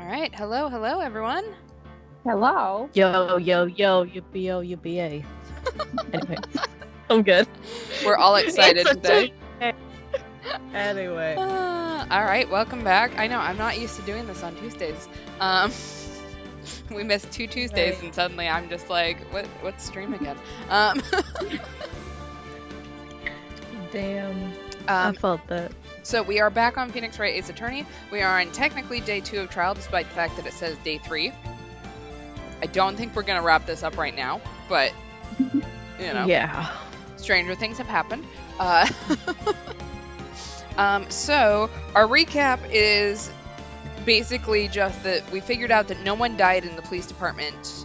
Alright, hello, everyone. Hello. Yo, UBO, UBA. Anyway, I'm good. We're all excited It's a today. Anyway. Alright, welcome back. I know, I'm not used to doing this on Tuesdays. We missed 2 Tuesdays Right. and suddenly I'm just like, what's stream again? Damn. I felt that. So we are back on Phoenix Wright Ace Attorney. We are on technically day 2 of trial, despite the fact that it says day 3. I don't think we're going to wrap this up right now, but, you know. Yeah. Stranger things have happened. So our recap is basically just that we figured out that no one died in the police department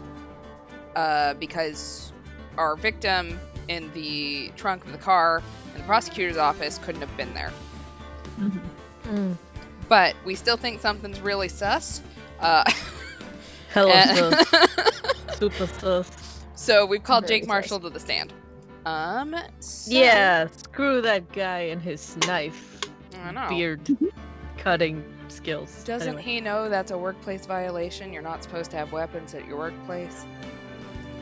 because our victim in the trunk of the car in the prosecutor's office couldn't have been there. But we still think something's really sus. Hello, sus. Super sus. So we've called Very Jake Marshall to the stand. So, Yeah, screw that guy and his knife. I know. Beard cutting skills. Doesn't Anyway. he know that's a workplace violation? You're not supposed to have weapons at your workplace.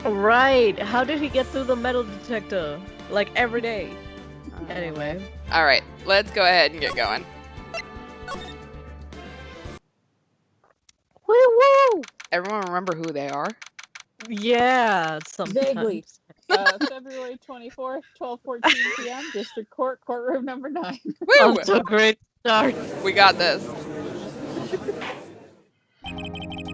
Right. How did he get through the metal detector? Like every day. Anyway. All right, let's go ahead and get going. Woo woo! Everyone remember who they are? Yeah, sometimes. Vaguely. February 24th, 12:14 p.m. District Court, courtroom number 9. Woo! Off to a great start. We got this.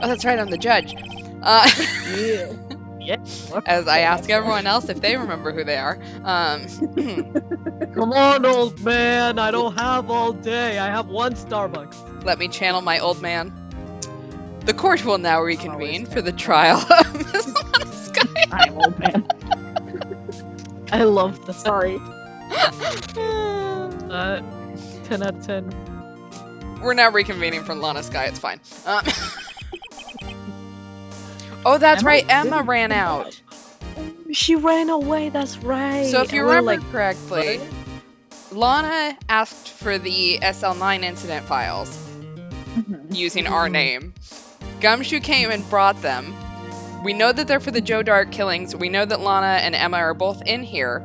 Oh, that's right, I'm the judge. Yeah. Yeah. As I ask everyone else if they remember who they are. Come on, old man. I don't have all day. I have one Starbucks. Let me channel my old man. The court will now reconvene for the trial of Miss Lana Sky. I'm old man. I love the Sorry. 10 out of 10. We're now reconvening for Lana Sky, it's fine. Oh, that's right, Emma ran out. She ran away, that's right. So if you And we're remember like, correctly, Lana asked for the SL9 incident files using our name. Gumshoe came and brought them. We know that they're for the Joe Dark killings. We know that Lana and Emma are both in here.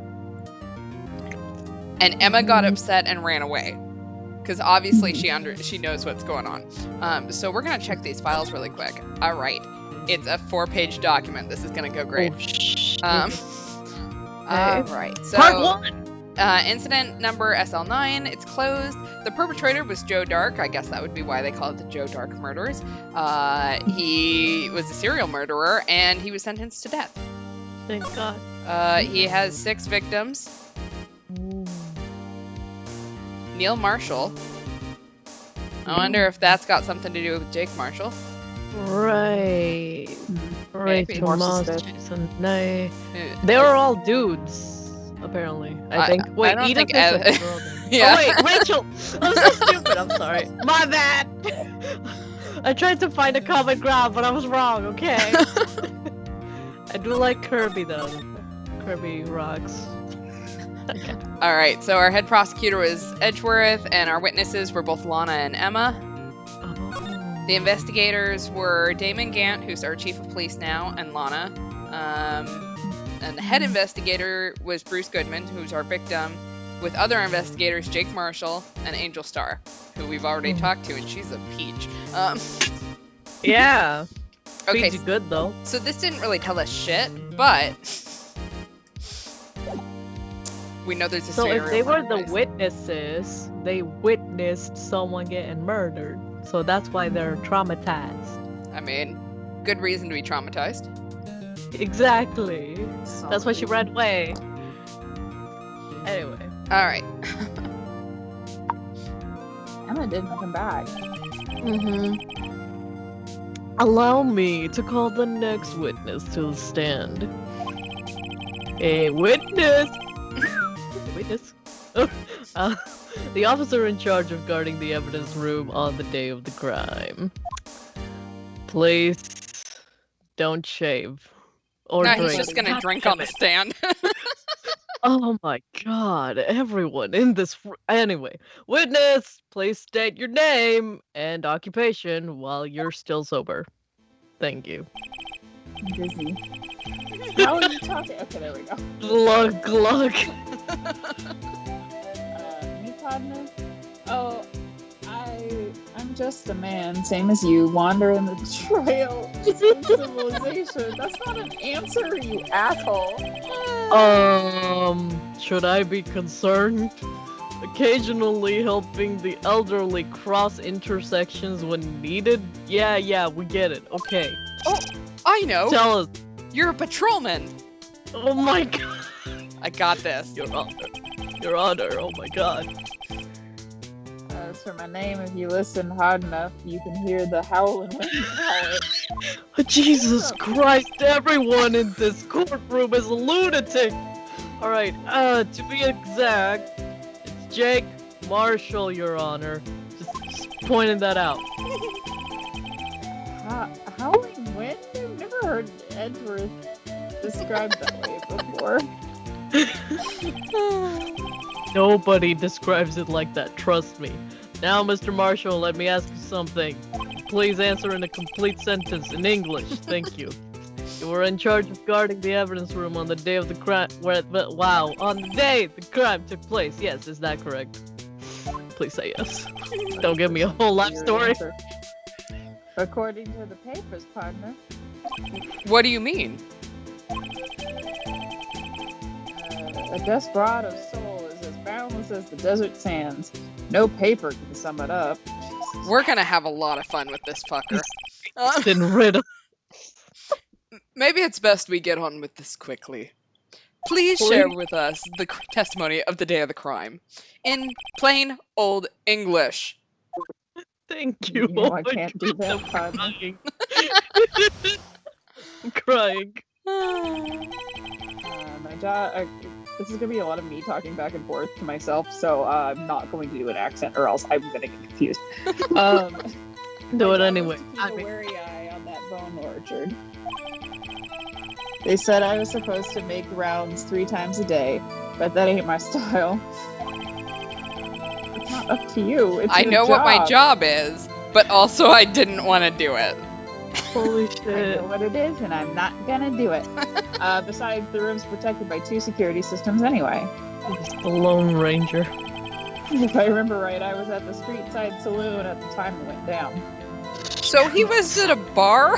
And Emma got upset and ran away. Because obviously she knows what's going on. So we're going to check these files really quick. All right. It's a 4-page document. This is going to go great. oh, shit. All right. So, Part 1! incident number SL9. It's closed. The perpetrator was Joe Dark. I guess that would be why they call it the Joe Dark murders. He was a serial murderer, and he was sentenced to death. Thank God. He has 6 victims. Neil Marshall. I wonder if that's got something to do with Jake Marshall. Right. Maybe. Rachel Moss, Narcissist. Jason Nye. They were all dudes, apparently. I think. Wait, I don't Edith think is Ed- a girl then. Yeah. Oh, wait, Rachel! I'm so stupid, I'm sorry. My bad! I tried to find a common ground, but I was wrong, okay? I do like Kirby, though. Kirby rocks. Okay. All right, so our head prosecutor was Edgeworth, and our witnesses were both Lana and Emma. The investigators were Damon Gant, who's our chief of police now, and Lana. And the head investigator was Bruce Goodman, who's our victim, with other investigators Jake Marshall and Angel Starr, who we've already talked to, and she's a peach. Yeah. Okay, Pretty good, though. so this didn't really tell us shit, but we know there's a So serial if they were murder the case. witnesses, they witnessed someone getting murdered. So that's why they're traumatized. I mean, good reason to be traumatized. Exactly. That's why she ran away. Anyway. All right. Emma didn't come back. Allow me to call the next witness to the stand. A witness! Witness? The officer in charge of guarding the evidence room on the day of the crime. Please don't shave. Or No, drink. he's just gonna drink on the stand. Oh my god, everyone in this. Anyway, witness, please state your name and occupation while you're still sober. Thank you. I'm busy. How are you talking? Okay, there we go. Glug glug. Me, partner? Oh, I'm just a man, same as you, wandering the trail of civilization. That's not an answer, you asshole. Should I be concerned? Occasionally helping the elderly cross intersections when needed? Yeah, we get it. Okay. Oh, I know. Tell us. You're a patrolman. Oh my god. I got this. Your Honor. Your Honor, oh my god. As for my name, if you listen hard enough, you can hear the howling wind call it. Jesus Christ, everyone in this courtroom is a lunatic! Alright, to be exact, it's Jake Marshall, Your Honor. Just pointing that out. Howling wind? I've never heard Edgeworth described that way before. Nobody describes it like that, trust me. Now, Mr. Marshall, let me ask you something. Please answer in a complete sentence in English, thank you. You were in charge of guarding the evidence room on the day of the crime. On the day the crime took place. Yes, is that correct? Please say yes. Don't give me a whole life story. Answer. According to the papers, partner. What do you mean? A desperado's soul is as boundless as the desert sands. No paper can sum it up. We're gonna have a lot of fun with this fucker. Been rid of. Maybe it's best we get on with this quickly. Please share with us the testimony of the day of the crime. In plain old English. Thank you. You know I can't do that, partner. I'm crying. My job. This is gonna be a lot of me talking back and forth to myself, so I'm not going to do an accent, or else I'm gonna get confused. Do it anyway. To keep a wary eye on that bone orchard. They said I was supposed to make rounds 3 times a day, but that ain't my style. It's not up to you. It's I your know job. what my job is, but also I didn't want to do it. Holy I shit. know what it is, and I'm not gonna do it. Besides, the room's protected by 2 security systems anyway. He's the Lone Ranger. If I remember right, I was at the street side saloon at the time it went down. So he was at a bar?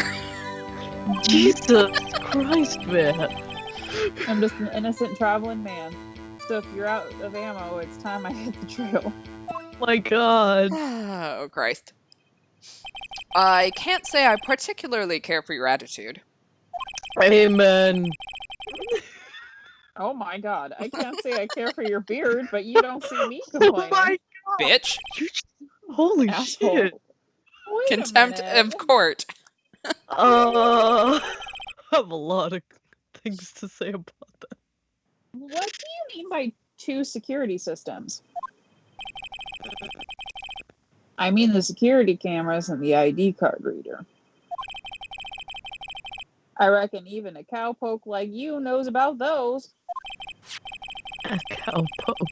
Jesus Christ, man. I'm just an innocent traveling man. So if you're out of ammo, it's time I hit the trail. My god. Oh, Christ. I can't say I particularly care for your attitude. Amen. Oh my god, I can't say I care for your beard, but you don't see me Oh complaining. my Bitch. Holy Asshole. shit. Wait a Contempt minute. of court. I have a lot of things to say about that. What do you mean by 2 security systems? I mean the security cameras and the ID card reader. I reckon even a cowpoke like you knows about those. A cowpoke.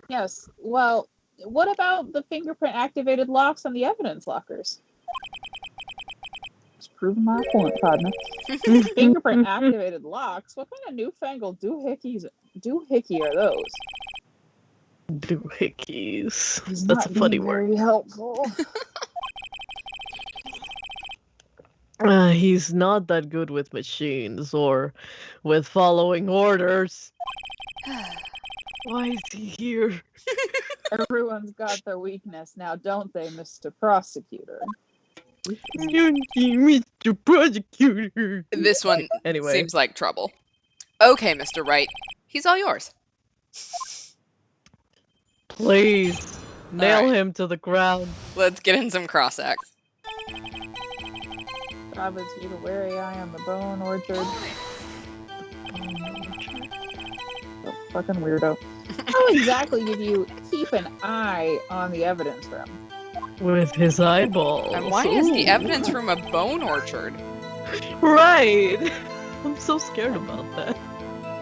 Yes, well, what about the fingerprint activated locks on the evidence lockers? Just proving my point, partner. Fingerprint activated locks? What kind of newfangled doohickeys are those? Doohickeys. He's That's a not funny being word. very helpful. He's not that good with machines or with following orders. Why is he here? Everyone's got their weakness now, don't they, Mr. Prosecutor? Mr. Prosecutor. This one Anyway. seems like trouble. Okay, Mr. Wright. He's all yours. Please, nail Alright. him to the ground. Let's get in some cross-acts. Roberts, keep a wary eye on the bone orchard. Oh, fucking weirdo. How exactly did you keep an eye on the evidence room? With his eyeballs. And why is the Ooh. evidence from a bone orchard? Right. I'm so scared about that.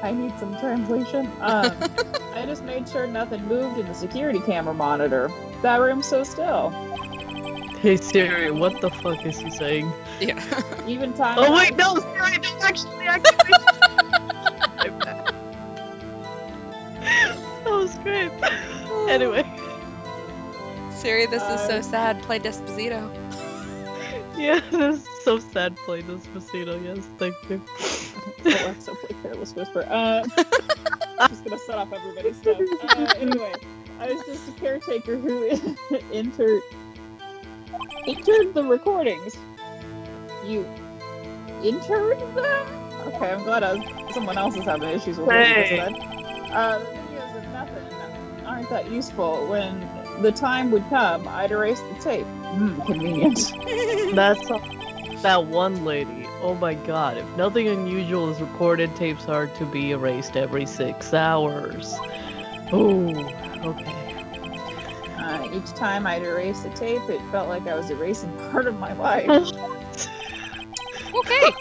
I need some translation. I just made sure nothing moved in the security camera monitor. That room's so still. Hey Siri, what the fuck is he saying? Yeah. Even time. Oh wait, no, Siri, don't actually activate. That was great. Anyway. Siri, this is so sad. Play Despacito. Yeah, this is so sad playing Despacito. Yes, thank you. Alexa, play Careless Whisper. Just gonna set off everybody's stuff. Anyway, I was just a caretaker who entered the recordings. You entered them? Okay, I'm glad someone else is having issues with this then. The videos of nothing aren't that useful. When the time would come, I'd erase the tape. Convenient. That's that one lady. Oh my god, if nothing unusual is recorded, tapes are to be erased every 6 hours. Oh, okay. Each time I'd erase the tape, it felt like I was erasing part of my life. Okay.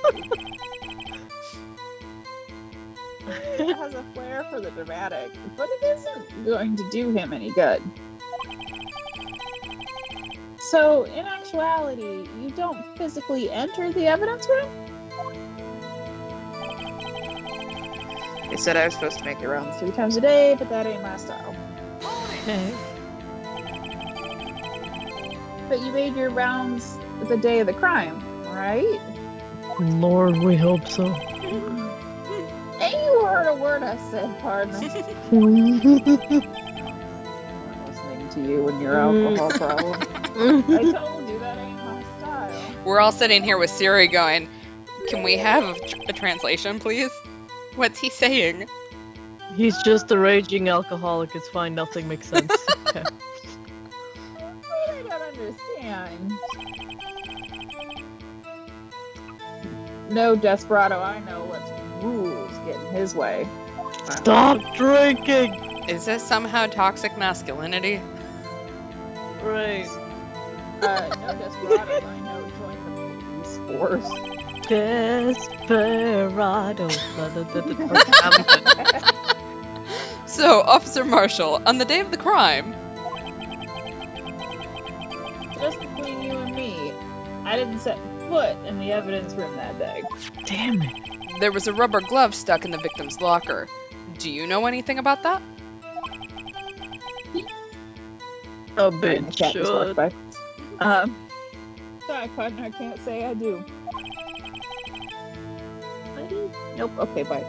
It has a flair for the dramatic, but it isn't going to do him any good. So, in actuality, you don't physically enter the evidence room? They said I was supposed to make the rounds 3 times a day, but that ain't my style. Okay. But you made your rounds the day of the crime, right? Lord, we hope so. And you heard a word I said, partner. I'm listening to you and your alcohol problem. I told you that ain't my style. We're all sitting here with Siri going, can we have a translation, please? What's he saying? He's just a raging alcoholic. It's fine. Nothing makes sense. Okay. I don't understand. No, Desperado, I know what's rules get in his way. Stop drinking! Is this somehow toxic masculinity? Right. No, Desperado, I know join the police force. Desperado. So, Officer Marshall, on the day of the crime... Just between you and me, I didn't set foot in the evidence room that day. Damn it. There was a rubber glove stuck in the victim's locker. Do you know anything about that? A My bit cat just walked should. by. Sorry, partner, I can't say I do. Nope, okay, bye.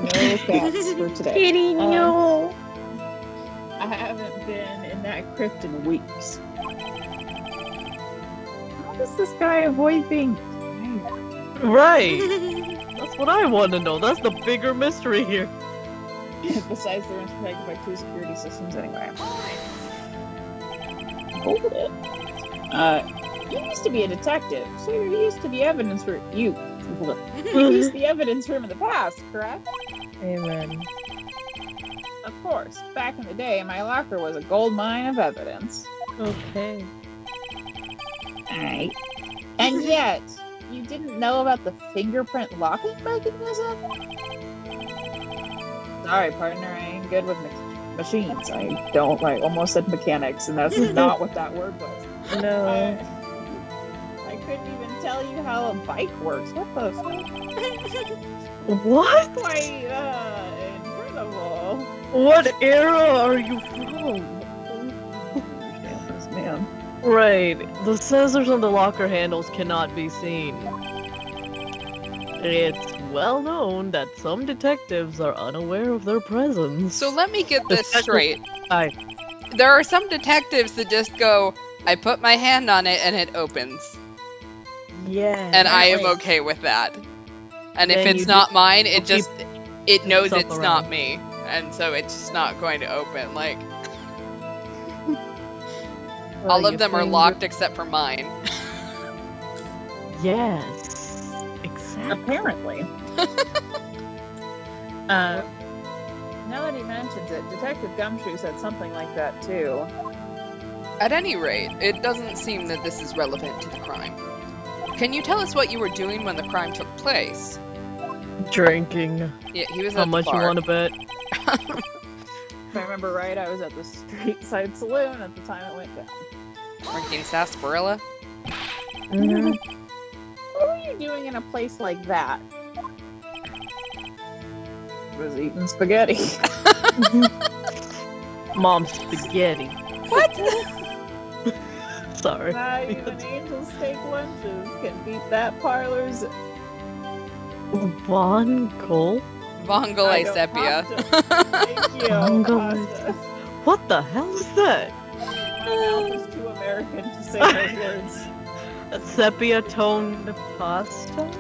No cats for today. Kitty, no. I haven't been in that crypt in weeks. How does this guy avoid being fired? Right. That's what I want to know. That's the bigger mystery here. Besides, they're protected by 2 security systems anyway. Hold it. You used to be a detective, so you're used to the evidence room. You used the evidence room in the past, correct? Amen. Of course. Back in the day, my locker was a gold mine of evidence. Okay. Alright. And yet, you didn't know about the fingerprint locking mechanism? Sorry, partner, I ain't good with machines. I almost said mechanics, and that's not what that word was. No. I couldn't even tell you how a bike works. What the fuck? What? Quite, incredible. What era are you from? This man. Right. The sensors on the locker handles cannot be seen. It's well known that some detectives are unaware of their presence. So let me get this straight. Hi. There are some detectives that just go, I put my hand on it and it opens. Yeah. And I am okay with that. And if Then it's not mine, it keep just, it knows itself it's around. not me. And so it's just not going to open. Like, all of them are locked except for mine. Yes. Exactly. Apparently. Now that he mentions it, Detective Gumshoe said something like that too. At any rate, it doesn't seem that this is relevant to the crime. Can you tell us what you were doing when the crime took place? Drinking. Yeah, he was How at the much you bar. want to bet? If I remember right, I was at the street side saloon at the time it went down. Drinking sarsaparilla. Mhm. What were you doing in a place like that? Was eating spaghetti. Mom's spaghetti. What? Sorry. Not even angel steak lunches can beat that parlor's. Von Cole? Vongole I don't sepia. have to. Thank you. Vongole. Pasta. What the hell is that? My mouth is too American to say those words. A sepia toned pasta?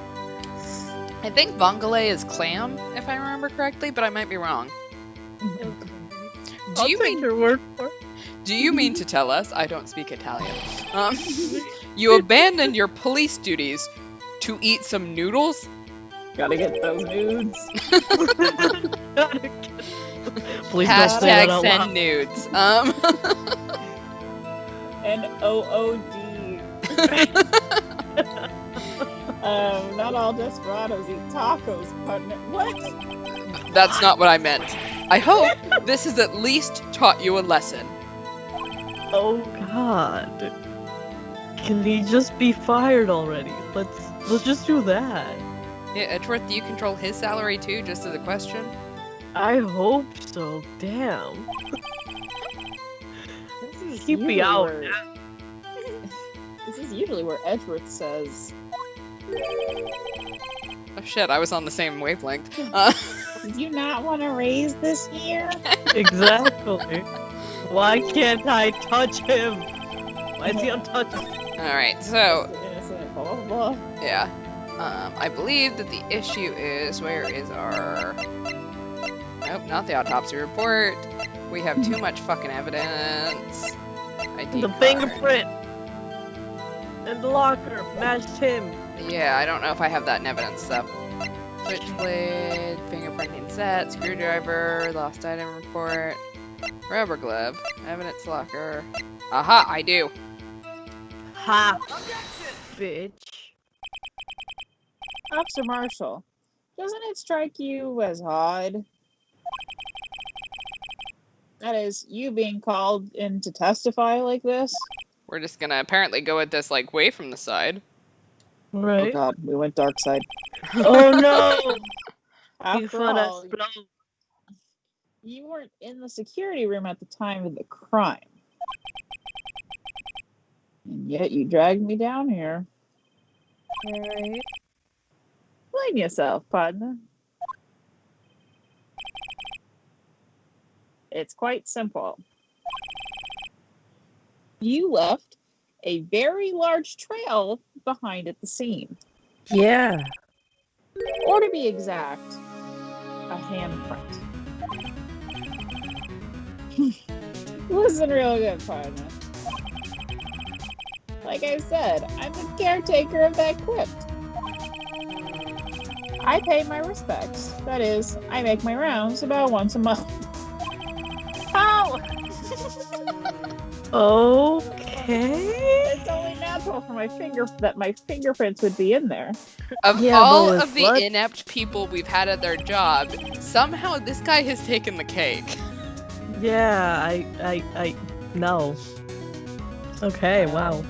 I think vongole is clam, if I remember correctly, but I might be wrong. I'll take your word for it. Do you mean to tell us, I don't speak Italian, you abandoned your police duties to eat some noodles? Gotta get those nudes. Please don't say that Hashtag out send loud. nudes. NOOD. Not all desperados eat tacos, partner. What? That's not what I meant. I hope this has at least taught you a lesson. Oh god. Can he just be fired already? Let's just do that. Yeah, Edgeworth, do you control his salary too, just as a question? I hope so. Damn. This is Keep me usually out. where- This is usually where Edgeworth says, Oh shit, I was on the same wavelength. "Did you not want to raise this year?" Exactly. Why can't I touch him? Why is he untouchable? Alright, so, Innocent, blah, blah, blah. yeah. I believe that the issue is, where is our... Nope, not the autopsy report. We have too much fucking evidence. ID The card. fingerprint in the locker matched him. Yeah, I don't know if I have that in evidence stuff. Switchblade, fingerprinting set, screwdriver, lost item report, rubber glove, evidence locker. Aha, I do. Ha! Bitch. Officer Marshall, doesn't it strike you as odd? That is, you being called in to testify like this? We're just gonna apparently go at this, like, way from the side. Oh Right? god, we went dark side. Oh no! You After found all, us blown. you weren't in the security room at the time of the crime. And yet you dragged me down here. Right. Blame yourself, partner. It's quite simple. You left a very large trail behind at the scene. Yeah. Or to be exact, a handprint. Listen real good, partner. Like I said, I'm the caretaker of that crypt. I pay my respects. That is, I make my rounds about once a month. How? Okay. It's only natural for my fingerprints would be in there. Of Yeah, all but with of the blood- inept people we've had at their job, somehow this guy has taken the cake. Yeah, I no. Okay, wow.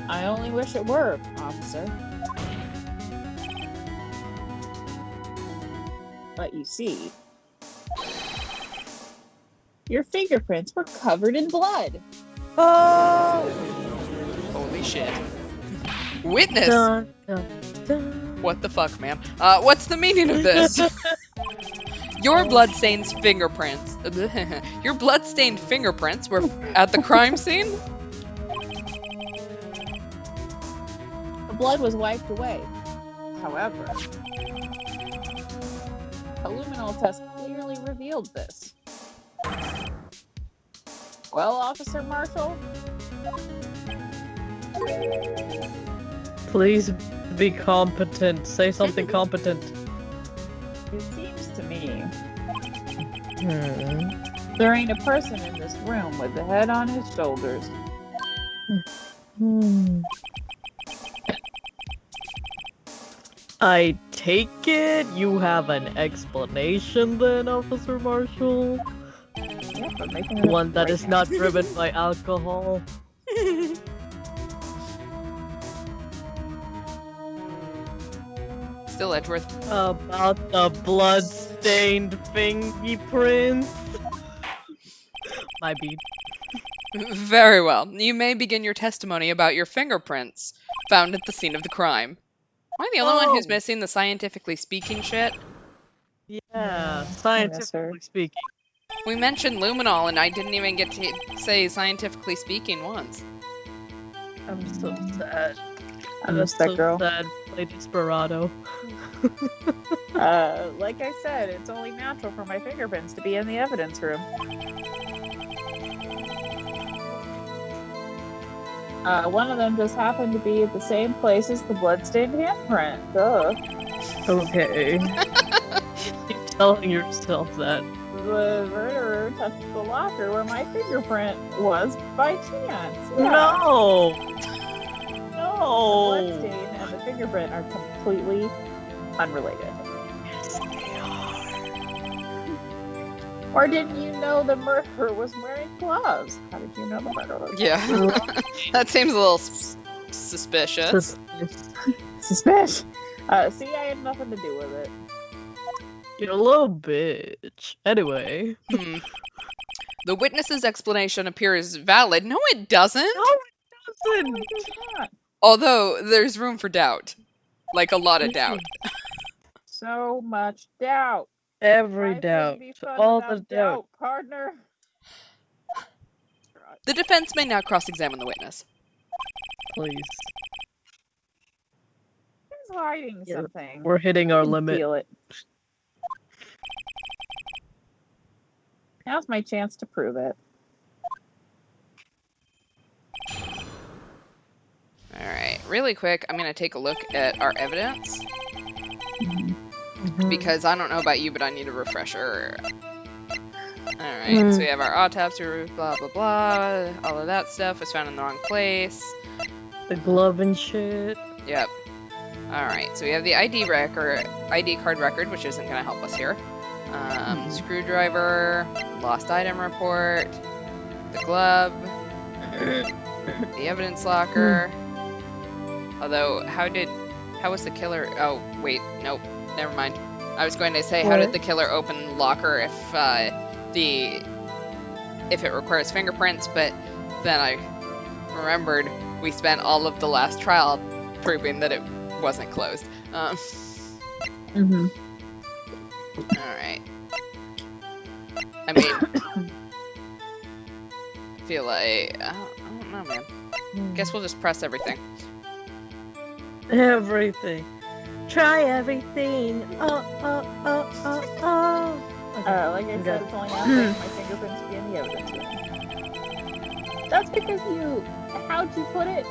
I only wish it were, officer. But you see, your fingerprints were covered in blood. Oh! Holy shit. Witness! Dun, dun, dun. What the fuck, man? What's the meaning of this? Your bloodstained fingerprints. Your bloodstained fingerprints were at the crime scene? The blood was wiped away. However, a luminol test clearly revealed this. Well, Officer Marshall, Please be competent. Say something competent. it seems to me Hmm. there ain't a person in this room with the head on his shoulders. Hmm. I take it you have an explanation then, Officer Marshall? Yeah, but making it One that right is now. not driven by alcohol. Still Edgeworth. About the blood-stained fingerprints. My bead. Very well. You may begin your testimony about your fingerprints found at the scene of the crime. Am I the only one who's Oh. missing the scientifically speaking shit? Yeah, Yes, sir. scientifically speaking. We mentioned luminol, and I didn't even get to say scientifically speaking once. I'm so sad. I miss that girl. Sad. Play Desperado. Like I said, it's only natural for my fingerprints to be in the evidence room. One of them just happened to be at the same place as the bloodstained handprint. Duh. Okay. Keep telling yourself that. The murderer touched the locker where my fingerprint was by chance. Yeah. No! The No! bloodstain and the fingerprint are completely unrelated. Yes, they are. Or didn't you know the murderer was wearing gloves? How did you know the murderer was Yeah. That seems a little suspicious. suspicious? See, I had nothing to do with it. You're a little bitch. Anyway. The witness's explanation appears valid. No, it doesn't. No, it doesn't. No, it does not. Although there's room for doubt. Like a lot of doubt. So much doubt. Every Life doubt. wouldn't be fun All without the doubt. partner. The defense may now cross-examine the witness. Please. He's hiding something. We're hitting our I can limit. Feel it. Now's my chance to prove it. Alright, really quick, I'm going to take a look at our evidence. Because I don't know about you, but I need a refresher. Alright, so we have our autopsy, blah blah blah, all of that stuff was found in the wrong place. The glove and shit. Yep. Alright, so we have the ID card record, which isn't going to help us here. Screwdriver, lost item report, the glove, the evidence locker. Although, how was the killer? Oh, wait, nope, never mind. I was going to say, how did the killer open the locker if it requires fingerprints? But then I remembered we spent all of the last trial proving that it wasn't closed. All right. I mean, I feel like I don't know, man. Guess we'll just press everything. Everything. Try everything. Oh. Okay. Like I said, it's only natural for my fingerprints to be in the evidence room. That's because you, how'd you put it?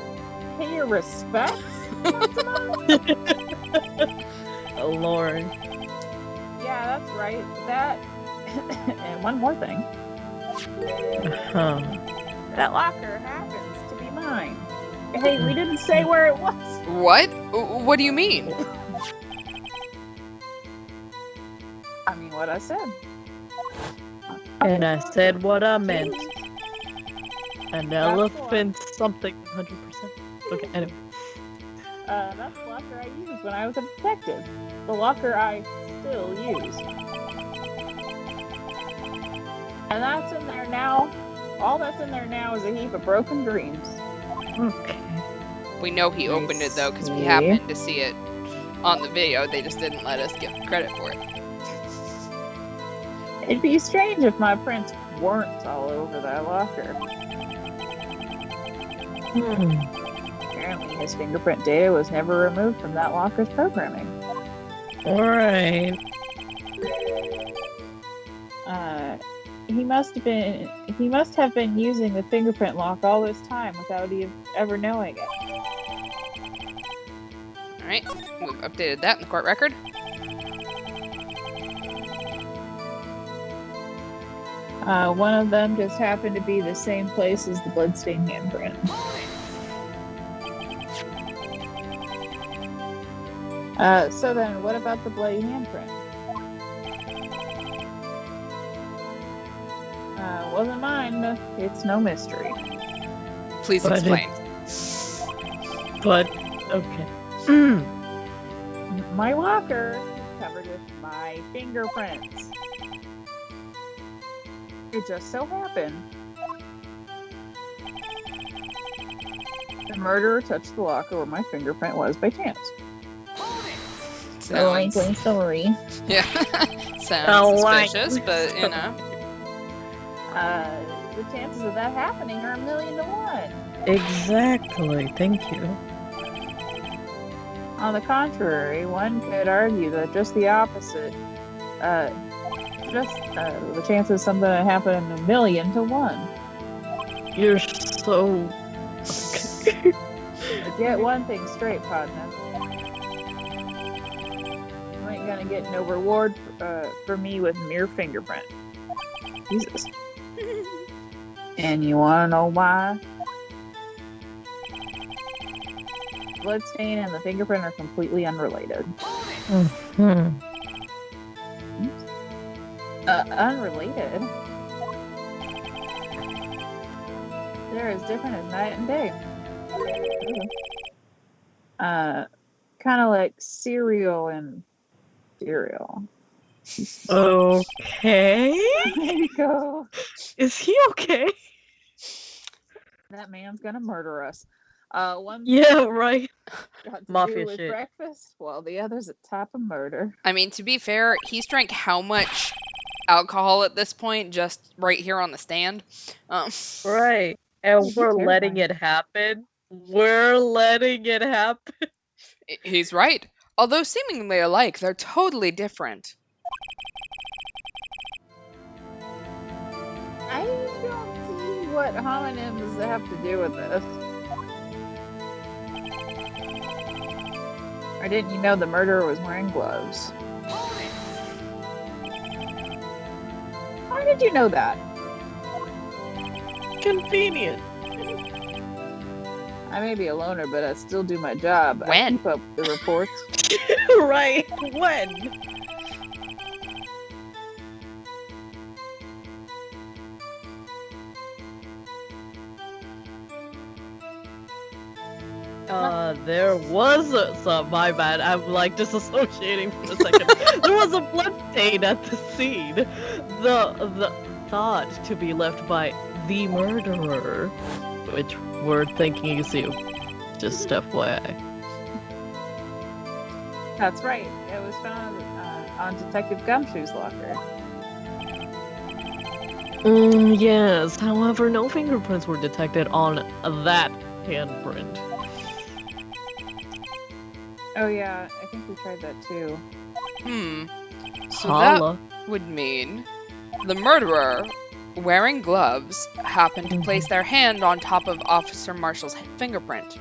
Pay your respects? Oh, Lord. Yeah, that's right. That, and one more thing. That locker happens to be mine. Hey, we didn't say where it was. What? What do you mean? I mean, what I said. And I said what I meant. An That's elephant something 100%. Okay, anyway. That's the locker I used when I was a detective. The locker I still use. And that's in there now. All that's in there now is a heap of broken dreams. Okay. We know he opened it though, because we see. happened to see it on the video. They just didn't let us give credit for it. It'd be strange if my prints weren't all over that locker. Apparently his fingerprint data was never removed from that locker's programming. Alright. He must have been using the fingerprint lock all this time without ever knowing it. Alright, we've updated that in the court record. One of them just happened to be the same place as the bloodstained handprint. So then, what about the bloody handprint? Wasn't mine. It's no mystery. Please But explain. But okay. My locker is covered with my fingerprints. It just so happened the murderer touched the locker where my fingerprint was by chance. Sounds, Story. yeah. Sounds Oh, suspicious, but you know. The chances of that happening are 1,000,000 to 1. Exactly. Thank you. On the contrary, one could argue that just the opposite. The chances of something that happened 1,000,000 to 1. You're so. Okay. But get one thing straight, partner. You ain't gonna get no reward for me with mere fingerprint. Jesus. And you wanna know why? Bloodstain and the fingerprint are completely unrelated. Mhm. Unrelated? They're as different as night and day. Kind of like cereal and cereal. Okay. There you go. Is he okay? That man's gonna murder us. One Yeah, right. got to Mafia do with shit. breakfast, while the other's a type of murder. I mean, to be fair, he's drank how much alcohol at this point, just right here on the stand? Right. And It'd be we're letting terrifying. it happen. We're letting it happen. He's right. Although seemingly alike, they're totally different. I don't see what homonyms have to do with this. Or didn't you know the murderer was wearing gloves? How did you know that? Convenient. I may be a loner, but I still do my job. I When? keep up the reports. Right. When? There was some. My bad. I'm like disassociating for a second. There was a blood stain at the scene. The thought to be left by the murderer, which we're thinking is you. Just FYI. That's right. It was found on Detective Gumshoe's locker. Yes. However, no fingerprints were detected on that handprint. Oh yeah, I think we tried that too. So Holla. that would mean the murderer, wearing gloves, happened to place their hand on top of Officer Marshall's fingerprint.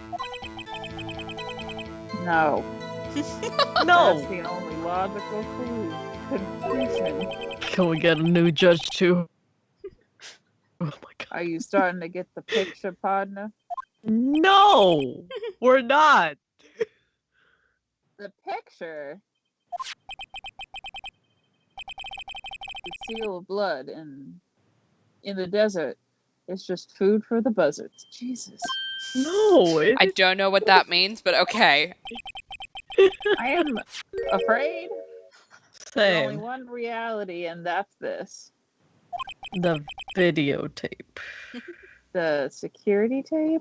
No. No. That's the only logical conclusion. Can we get a new judge too? Oh my god. Are you starting to get the picture, partner? No, we're not. The picture? The seal of blood and in the desert. It's just food for the buzzards. Jesus. No, I don't know what that means, but okay. I am afraid there's only same. one reality, and that's this. The videotape. The security tape?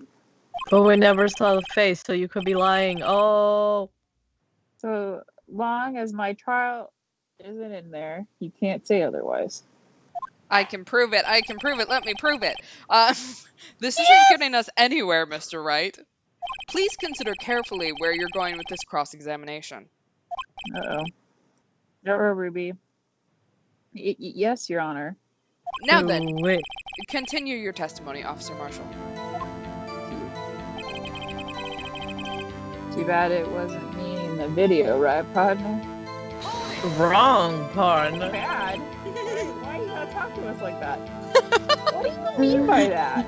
But we never saw the face, so you could be lying. Oh. So long as my trial isn't in there, you can't say otherwise. I can prove it. I can prove it. Let me prove it. This isn't getting us anywhere, Mr. Wright. Please consider carefully where you're going with this cross-examination. Uh-oh. Ruby. Yes, Your Honor. Now then, Wait. continue your testimony, Officer Marshall. Too bad it wasn't me in the video, right, partner? Wrong, partner. Bad? Why are you gonna talk to us like that? What do you mean by that?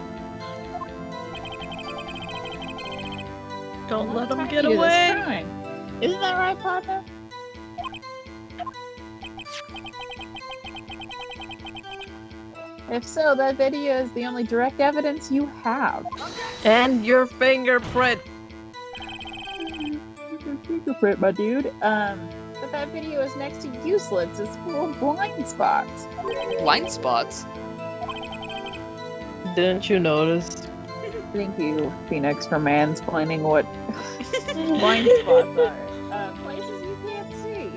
Don't let him What get time is it this away. time? Isn't that right, partner? If so, that video is the only direct evidence you have. And your fingerprint. Fingerprint, my dude. But that video is next to useless. It's full of blind spots. Blind spots? Didn't you notice? Thank you, Phoenix, for mansplaining what blind spots are. Places you can't see.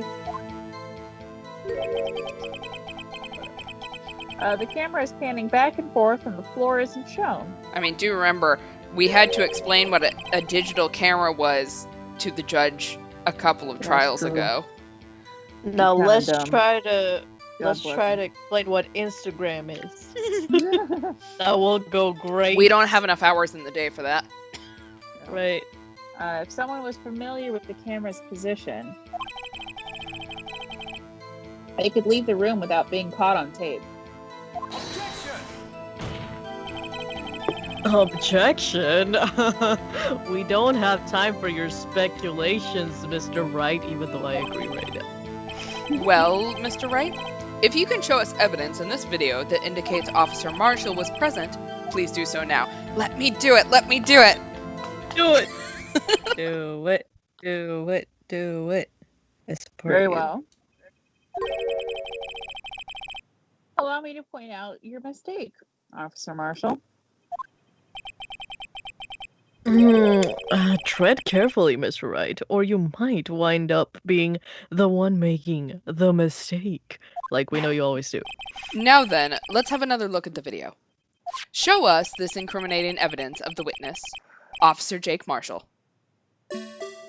The camera is panning back and forth and the floor isn't shown. I mean, do remember, we had to explain what a digital camera was to the judge a couple of trials true. ago. Now Kinda let's dumb. try to God bless to explain what Instagram is. That will go great. We don't have enough hours in the day for that. Right. If someone was familiar with the camera's position, they could leave the room without being caught on tape. Objection. We don't have time for your speculations, Mr. Wright, even though I agree right now. Well, Mr. Wright, if you can show us evidence in this video that indicates Officer Marshall was present, please do so now. Let me do it! Let me do it! Do it! Do it. Do it. Do it. It's Very well. Allow me to point out your mistake, Officer Marshall. Tread carefully, Mr. Wright, or you might wind up being the one making the mistake, like we know you always do. Now then, let's have another look at the video. Show us this incriminating evidence of the witness, Officer Jake Marshall.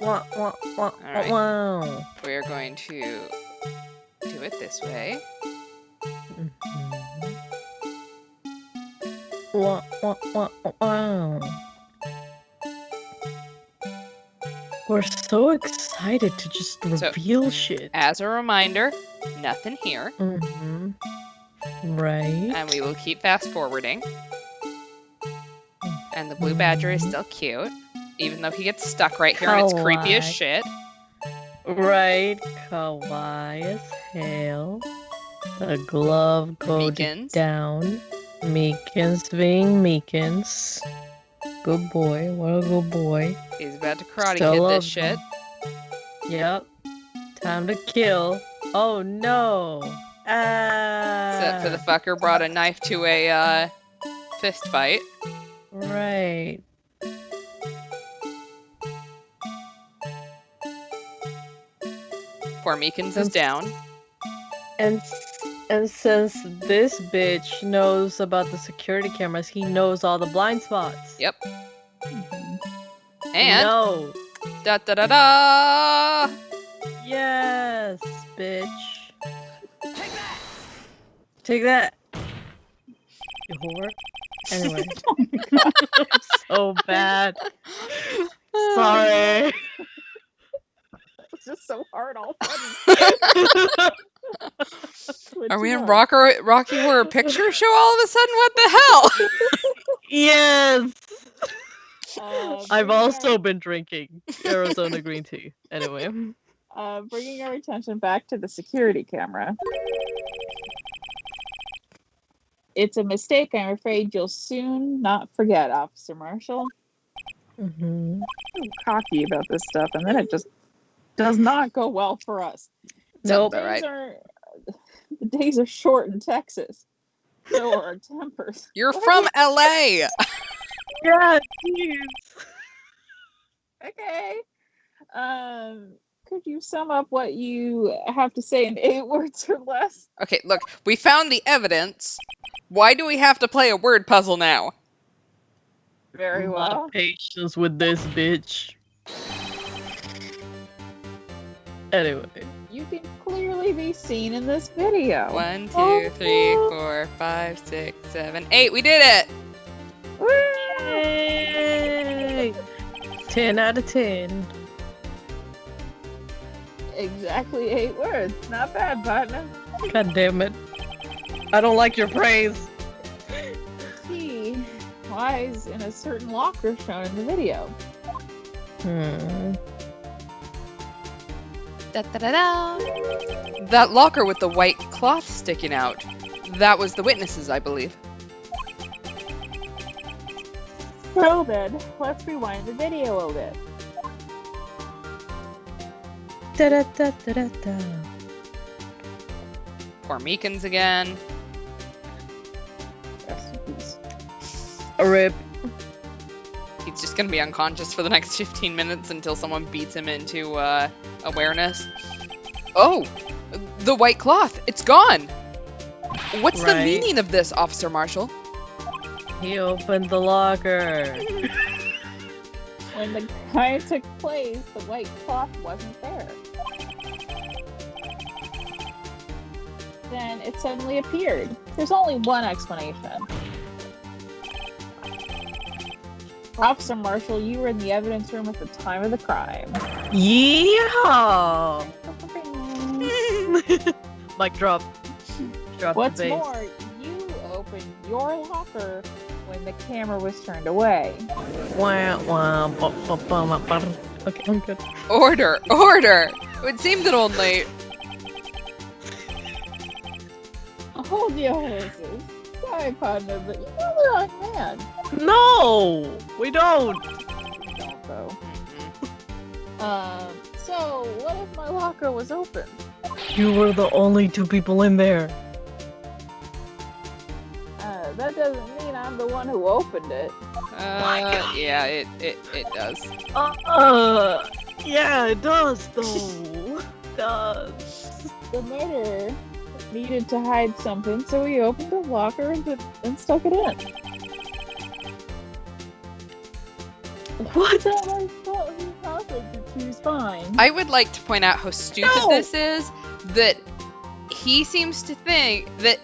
Alright. Wow. We are going to do it this way. Wow. We're so excited to just reveal shit. As a reminder, nothing here. Right. And we will keep fast forwarding. And the blue badger is still cute, even though he gets stuck right here and it's creepy as shit. Right. Kawaii as hell. The glove goes down. Meekins being Meekins. Good boy. What a good boy. He's about to karate Still kid love this shit. Yep. Time to kill. Oh no. Except for the fucker brought a knife to a fist fight. Right. Poor Meekins is down. And since this bitch knows about the security cameras, he knows all the blind spots. Yep. And no. Da da da da. Yes, bitch. Take that. You whore. Anyway. So bad. Sorry. It's just so hard all of a sudden. Are we in Rocky Horror Picture Show all of a sudden? What the hell? Yes. I've also been drinking Arizona green tea. Anyway. Bringing our attention back to the security camera. It's a mistake I'm afraid you'll soon not forget, Officer Marshall. Mm-hmm. I'm cocky about this stuff, and then it just does not go well for us. Nope. The days are short in Texas. So are our tempers. You're from LA. Yeah, jeez. Okay. Could you sum up what you have to say in 8 words or less? Okay, look, we found the evidence. Why do we have to play a word puzzle now? Very well. A lot of patience with this bitch. Anyway. You can clearly be seen in this video. 1, 2, 3, 4, 5, 6, 7, 8. We did it! Yay! 10 out of 10. Exactly 8 words. Not bad, partner. God damn it. I don't like your praise. Key lies in a certain locker shown in the video. Da-da-da-da. That locker with the white cloth sticking out. That was the witnesses, I believe. So then, let's rewind the video a bit. Da-da-da-da-da-da. Poor Meekins again. Rest in peace. A rip. He's just gonna be unconscious for the next 15 minutes until someone beats him into awareness. Oh! The white cloth! It's gone! What's the Right. meaning of this, Officer Marshall? He opened the locker. When the crime took place, the white cloth wasn't there. Then it suddenly appeared. There's only one explanation. Officer Marshall, you were in the evidence room at the time of the crime. Yeah. Mic drop. Drop What's the bass. more, you opened your locker when the camera was turned away. Wah, wah, ba, ba, ba, ba, ba. Okay, I'm good. Order! Order! It would seem that only... Hold your horses. Sorry, partner, but you know the wrong man. No, we don't. You don't, though. So, what if my locker was open? You were the only two people in there. That doesn't mean I'm the one who opened it. Yeah, it does. Yeah, it does though. It does. The murderer needed to hide something, so he opened the locker and stuck it in. What? So I thought he happened to choose fine. I would like to point out how stupid No! this is, that he seems to think that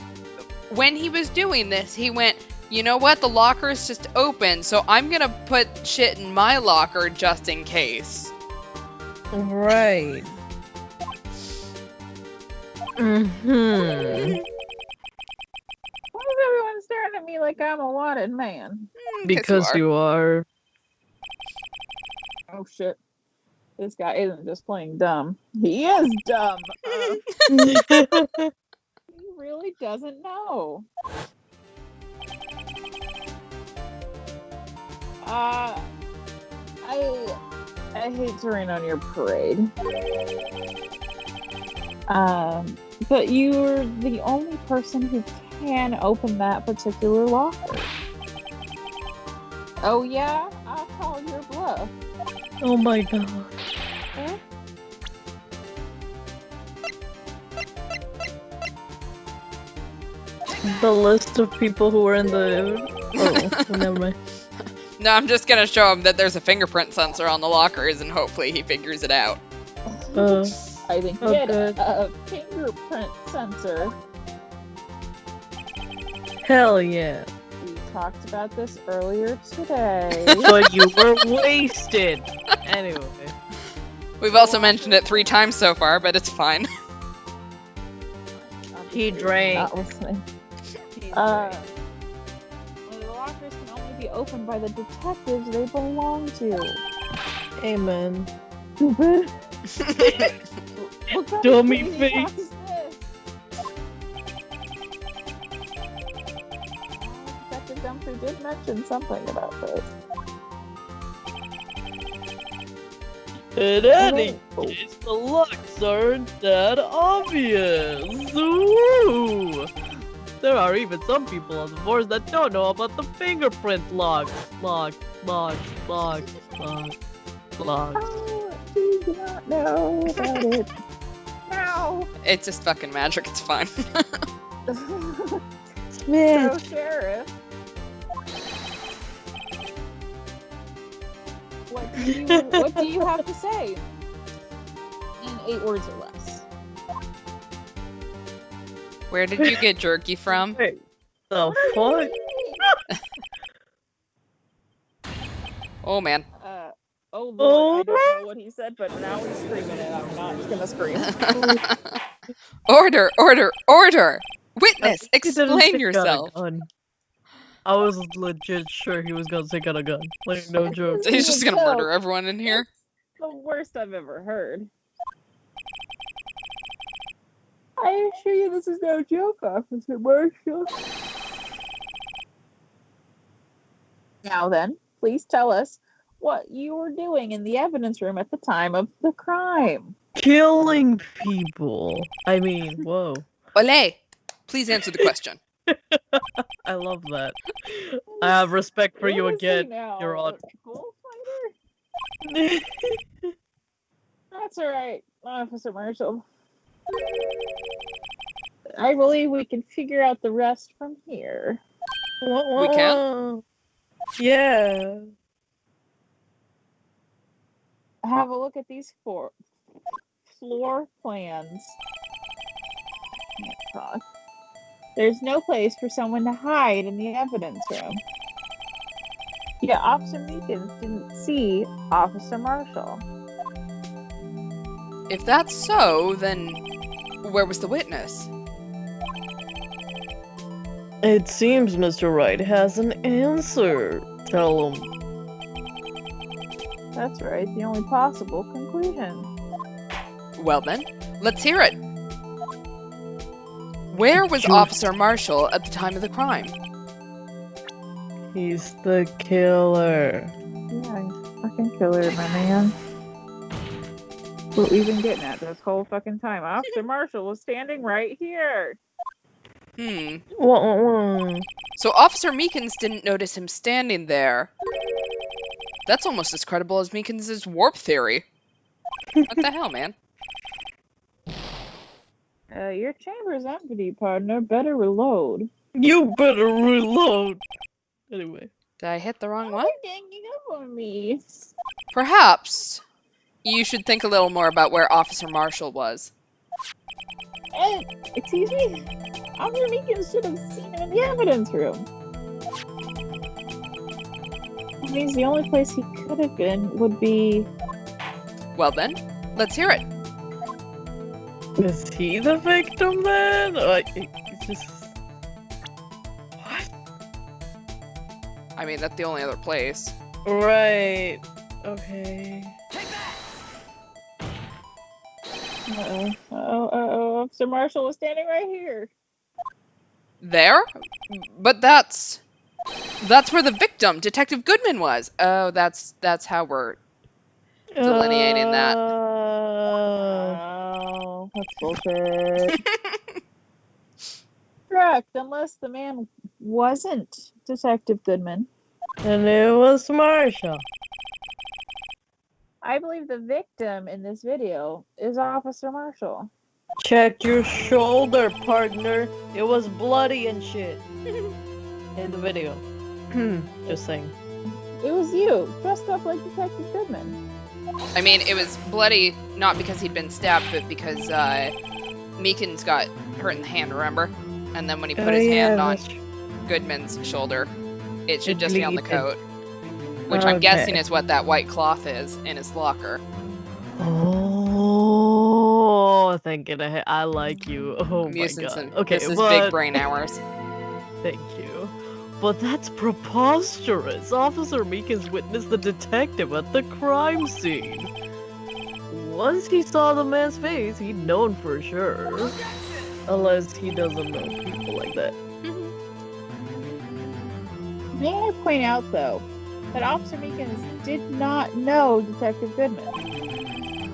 when he was doing this, he went, you know what, the locker is just open, so I'm gonna put shit in my locker just in case. Right. Mm-hmm. Why is everyone staring at me like I'm a wanted man? Because you are. Oh shit. This guy isn't just playing dumb. He is dumb. He really doesn't know. I hate to rain on your parade. But you're the only person who can open that particular locker. Oh yeah? I'll call your bluff. Oh my god. Huh? The list of people who were in the. Oh, never mind. No, I'm just gonna show him that there's a fingerprint sensor on the lockers and hopefully he figures it out. I think Oh, we had good. a fingerprint sensor. Hell yeah. We talked about this earlier today. But you were wasted. Anyway. We've also mentioned it 3 times so far, but it's fine. He drank. Not listening. The lockers can only be opened by the detectives they belong to. Amen. Stupid. What kind of Dummy crazy face. talk is this? Detective Dumfrey did mention something about this. In any case, the locks aren't that obvious. Woo! There are even some people on the force that don't know about the fingerprint locks. Locks. Oh, do you not know about it? No. It's just fucking magic, it's fine. So, Sheriff, what do you have to say in 8 words or less? Where did you get jerky from? Wait, the fuck? Oh man. Oh Lord, I don't know what he said, but now he's screaming and I'm not gonna scream. Order, order, order! Witness, He didn't explain take out a yourself. gun. I was legit sure he was gonna take out a gun. Like, no joke. He's just gonna murder everyone in here. The worst I've ever heard. I assure you this is no joke, Officer Marshall. Now then, please tell us what you were doing in the evidence room at the time of the crime. Killing people. I mean, whoa. Ole, please answer the question. I love that. I have respect for you What was he again, now, Your Honor. a bullfighter? That's alright, Officer Marshall. I believe we can figure out the rest from here. We can? Yeah. Have a look at these floor plans. Can't talk. There's no place for someone to hide in the evidence room. Yeah, Officer Meekins didn't see Officer Marshall. If that's so, then where was the witness? It seems Mr. Wright has an answer. Tell him. That's right, the only possible conclusion. Well then, let's hear it. Where was Officer Marshall at the time of the crime? He's the killer. Yeah, he's a fucking killer, my man. What we've been getting at this whole fucking time. Officer Marshall was standing right here. So Officer Meekins didn't notice him standing there. That's almost as credible as Meekins' warp theory. What the hell, man? Your chamber's empty, partner. Better reload. You better reload. Anyway. Did I hit the wrong one? You're ganging up on me. Perhaps you should think a little more about where Officer Marshall was. Excuse me? Officer Meekins should have seen him in the evidence room. That means the only place he could have been would be... Well then, let's hear it. Is he the victim then? It's just... What? I mean, that's the only other place. Right. Okay. Uh-oh. Officer Marshall was standing right here. There? But that's where the victim, Detective Goodman, was. Oh, that's how we're delineating that. Oh, that's bullshit. Correct, unless the man wasn't Detective Goodman. And it was Marshall. I believe the victim in this video is Officer Marshall. Check your shoulder, partner. It was bloody and shit. In the video. Just saying. It was you, dressed up like Detective Goodman. I mean, it was bloody not because he'd been stabbed, but because Meekins got hurt in the hand, remember? And then when he put his hand on Goodman's shoulder, it should just be on the coat. Which I'm guessing is what that white cloth is in his locker. Oh, thinking ahead. I like you. Oh I'm using my god. some, Okay, this is big brain hours. Thank you. But that's preposterous. Officer Meekins witnessed the detective at the crime scene. Once he saw the man's face, he'd known for sure. Unless he doesn't know people like that. May I point out, though, that Officer Meekins did not know Detective Goodman.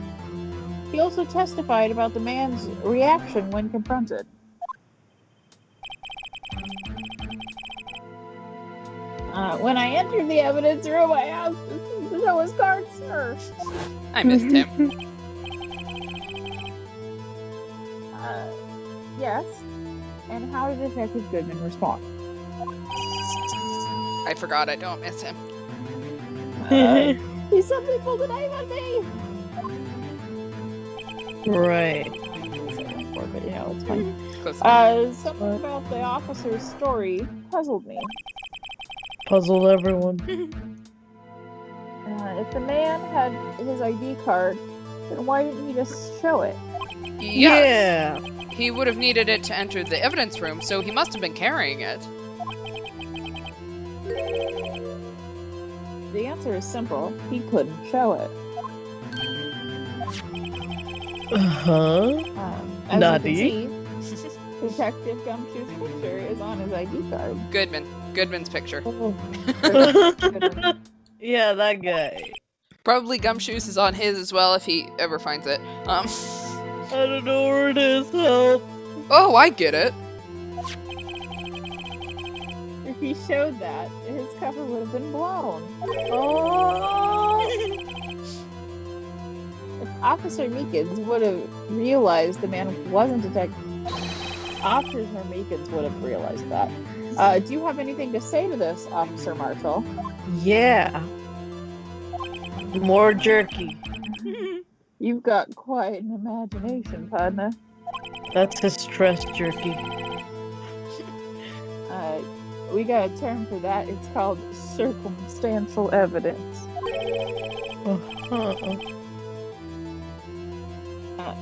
He also testified about the man's reaction when confronted. When I entered the evidence room, I asked to know his card, sir. I missed him. Yes. And how did Detective Goodman respond? I forgot I don't miss him. He said they pulled a knife on me. Right. But yeah, it's fine. Close enough. Something about the officer's story puzzled me. Puzzled everyone. If the man had his ID card, then why didn't he just show it? Yes. Yeah. He would have needed it to enter the evidence room, so he must have been carrying it. The answer is simple. He couldn't show it. Uh-huh. As Nutty. you can see, Detective Gumshoe's picture is on his ID card. Goodman's picture. Goodman. Yeah, that guy. Probably Gumshoes is on his as well if he ever finds it. I don't know where it is. Help. Oh, I get it. If he showed that, his cover would have been blown. Oh. If Officer Meekins would have realized the man wasn't Detective... Officer Meekins would have realized that. Do you have anything to say to this, Officer Marshall? Yeah. More jerky. You've got quite an imagination, partner. That's his stress jerky. We got a term for that. It's called circumstantial evidence. Uh-huh.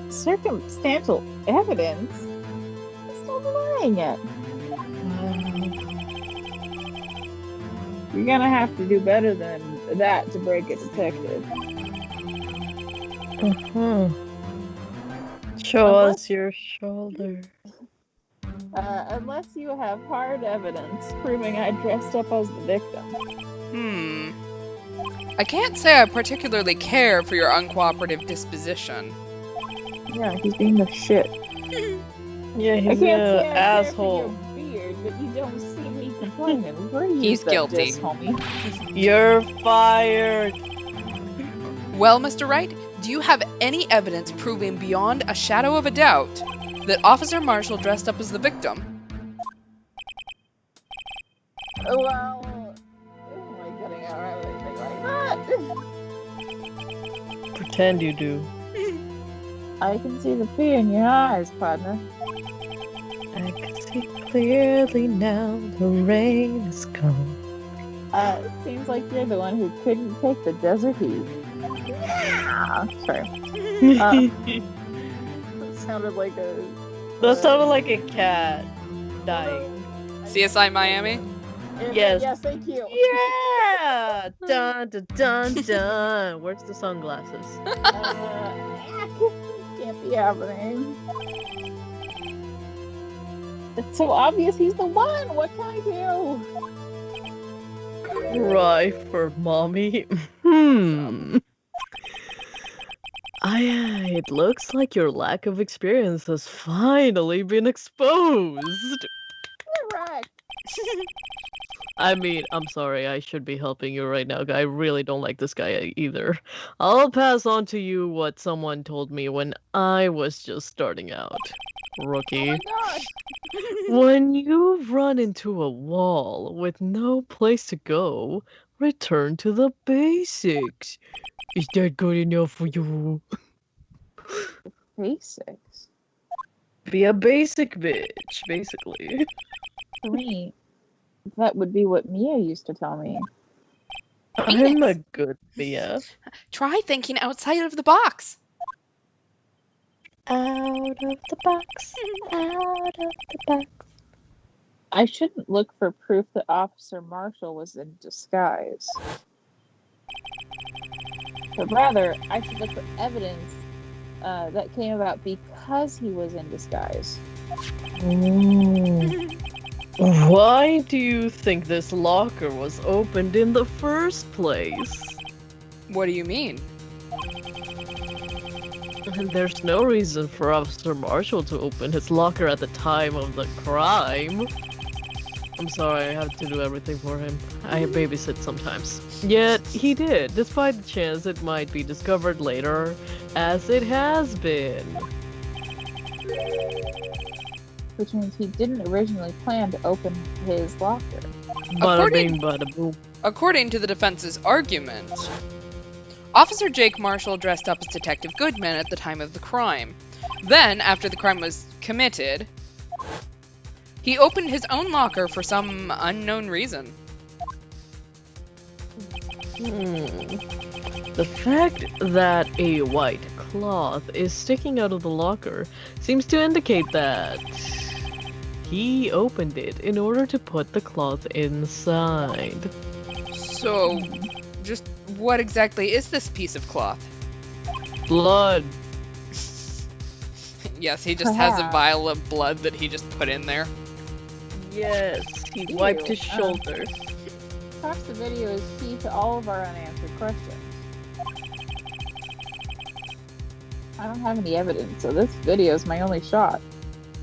Circumstantial evidence? I'm still denying it. You're gonna have to do better than that to break it, detective. Uh-huh. Show us your shoulder. Unless you have hard evidence proving I dressed up as the victim. I can't say I particularly care for your uncooperative disposition. Yeah, he's being the shit. Yeah, I he's can't an say I asshole. care for your beard, but you don't see me complaining. Where do you He's use that guilty. diss, homie? You're fired. Well, Mr. Wright, do you have any evidence proving beyond a shadow of a doubt that Officer Marshall dressed up as the victim? Well, who am I getting out of anything like that? Pretend you do. I can see the fear in your eyes, partner. I can see clearly now the rain is gone. Seems like you're the one who couldn't take the desert heat. Sorry. That sounded like a... That sounded like a cat dying. CSI Miami? Yes. Yes, thank you. Yeah! Dun dun dun dun. Where's the sunglasses? Can't be happening. It's so obvious he's the one. What can I do? Cry for mommy. It looks like your lack of experience has finally been exposed. Correct. I mean, I'm sorry, I should be helping you right now. I really don't like this guy either. I'll pass on to you what someone told me when I was just starting out. Rookie. Oh my god. When you run into a wall with no place to go, return to the basics. Is that good enough for you? Basics. Be a basic bitch, basically. For me, that would be what Mia used to tell me. I'm a good Mia. Try thinking outside of the box. Out of the box, out of the box. I shouldn't look for proof that Officer Marshall was in disguise. But rather, I should look for evidence that came about because he was in disguise. Why do you think this locker was opened in the first place? What do you mean? There's no reason for Officer Marshall to open his locker at the time of the crime. I'm sorry, I have to do everything for him. I babysit sometimes. Yet, he did, despite the chance it might be discovered later, as it has been. Which means he didn't originally plan to open his locker. Bada bing, bada boom. According to the defense's argument, Officer Jake Marshall dressed up as Detective Goodman at the time of the crime. Then, after the crime was committed, he opened his own locker for some unknown reason. The fact that a white cloth is sticking out of the locker seems to indicate that he opened it in order to put the cloth inside. So, just what exactly is this piece of cloth? Blood. Yes, he just has a Perhaps. vial of blood that he just put in there. Yes, he Ew, wiped his shoulders. Perhaps the video is key to all of our unanswered questions. I don't have any evidence, so this video is my only shot.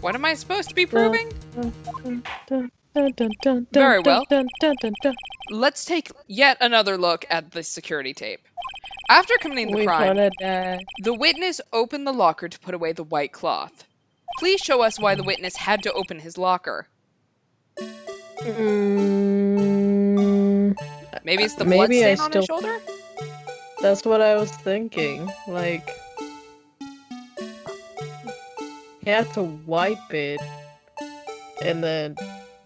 What am I supposed to be proving? Very Very well. Let's take yet another look at the security tape. After committing the crime, the witness opened the locker to put away the white cloth. Please show us why the witness had to open his locker. Maybe it's the blood Maybe I stain on his still- shoulder? That's what I was thinking. Like, he had to wipe it, and then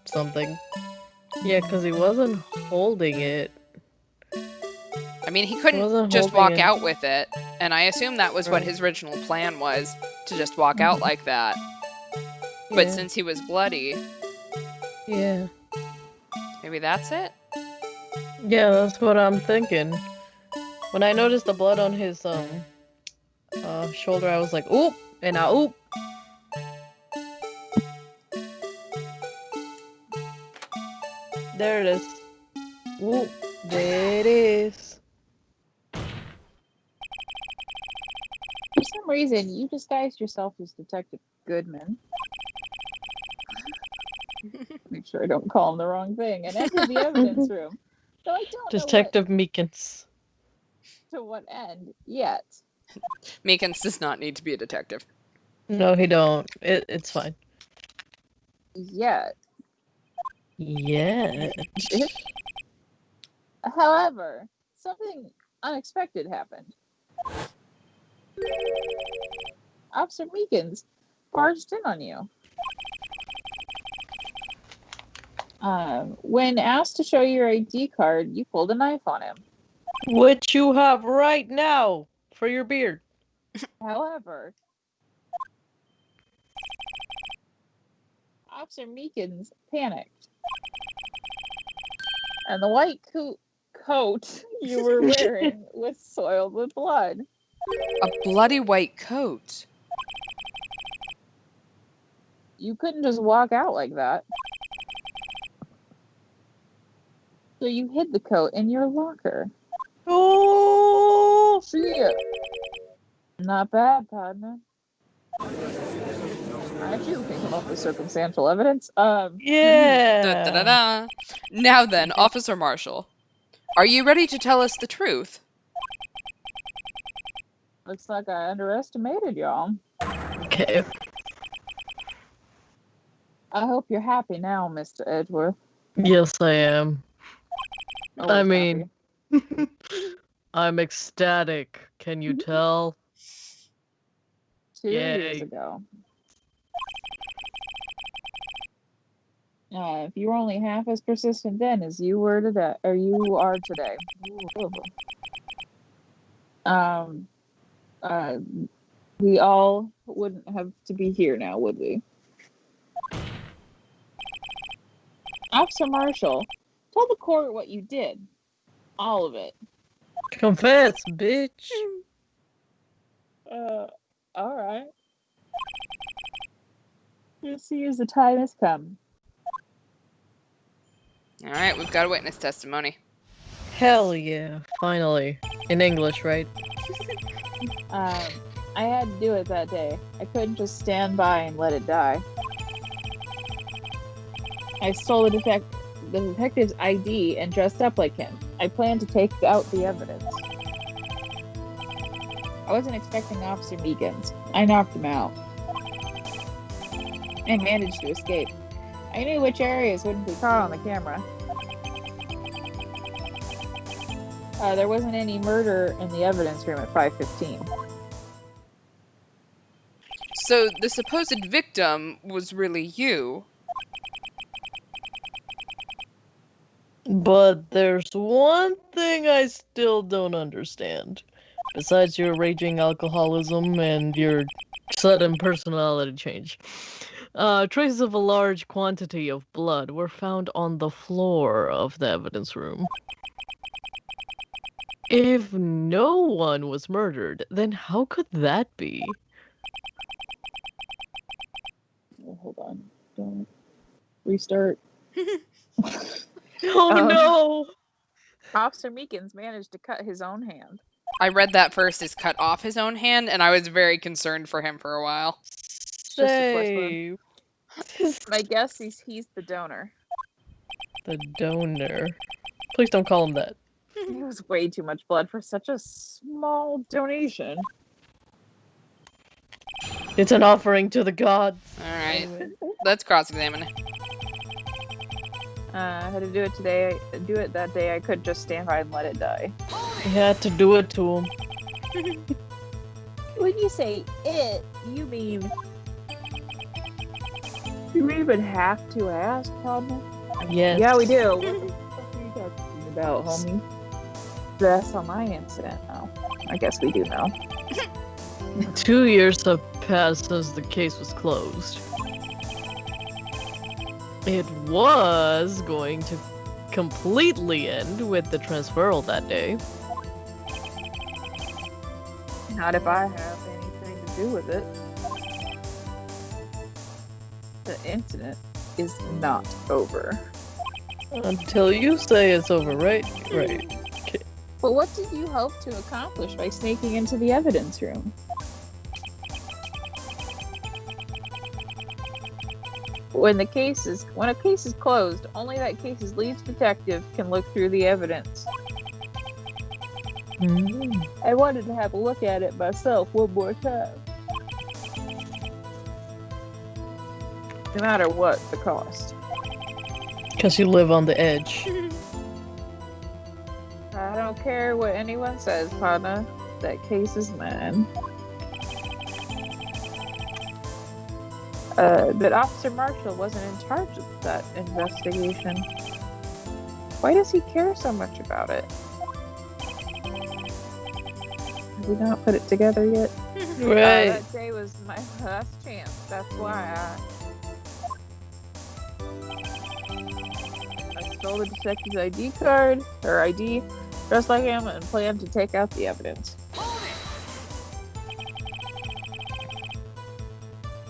something. Yeah, because he wasn't holding it. I mean, he couldn't wasn't just holding walk it. out with it, and I assume that was what Right. his original plan was, to just walk out like that. But Yeah. since he was bloody, Yeah. maybe that's it? Yeah, that's what I'm thinking. When I noticed the blood on his shoulder, I was like, oop, and now oop. There it is. Oop, there it is. For some reason, you disguised yourself as Detective Goodman. Make sure I don't call him the wrong thing. And entered the evidence room. So I don't Detective Meekins. know to what end yet. Meekins does not need to be a detective. No, he don't. It's fine. Yet. Yeah. However, something unexpected happened. Officer Meekins barged in on you. When asked to show your ID card, you pulled a knife on him. What you have right now for your beard. However, Officer Meekins panicked. And the white coat you were wearing was soiled with blood. A bloody white coat. You couldn't just walk out like that. So you hid the coat in your locker. Oh! See ya. Not bad, partner. I actually can come up with circumstantial evidence. Yeah. Da-da-da-da. Now then, Officer Marshall, are you ready to tell us the truth? Looks like I underestimated y'all. Okay. I hope you're happy now, Mr. Edgeworth. Yes, I am. I Always mean, happy. I'm ecstatic. Can you tell? 2 years Yay. ago. If you were only half as persistent then as you were today, or you are today. We all wouldn't have to be here now, would we? Officer Marshall, tell the court what you did. All of it. Confess, bitch. All right. We'll see as the time has come. All right, we've got a witness testimony. Hell yeah. Finally. In English, right? I had to do it that day. I couldn't just stand by and let it die. I stole the detective's ID and dressed up like him. I planned to take out the evidence. I wasn't expecting Officer Meekins. I knocked him out. I managed to escape. I knew which areas wouldn't be caught on the camera. There wasn't any murder in the evidence room at 5:15. So the supposed victim was really you. But there's one thing I still don't understand. Besides your raging alcoholism and your sudden personality change. Traces of a large quantity of blood were found on the floor of the evidence room. If no one was murdered, then how could that be? Don't restart. Oh no! Officer Meekins managed to cut his own hand. I read that first as cut off his own hand, and I was very concerned for him for a while. It's just a flesh wound. Save. My guess is he's the donor. The donor. Please don't call him that. It was way too much blood for such a small donation. It's an offering to the gods. Alright, let's cross-examine. I had to do it today. Do it that day. I could just stand by and let it die. You had to do it to him. When you say it, you mean you even have to ask, Pablo? Yes. Yeah, we do. What the fuck are you talking about, homie? That's on my incident now. I guess we do know. 2 years have passed since the case was closed. It was going to completely end with the transferal that day. Not if I have anything to do with it. The incident is not over. Until you say it's over, right? Right. But what did you hope to accomplish by sneaking into the evidence room? When a case is closed, only that case's lead detective can look through the evidence. I wanted to have a look at it myself one more time. No matter what the cost. Because you live on the edge. I don't care what anyone says, partner. That case is mine. But Officer Marshall wasn't in charge of that investigation. Why does he care so much about it? Have we not put it together yet? Right. That day was my last chance. That's why I stole the detective's ID card, or ID, dressed like him, and planned to take out the evidence.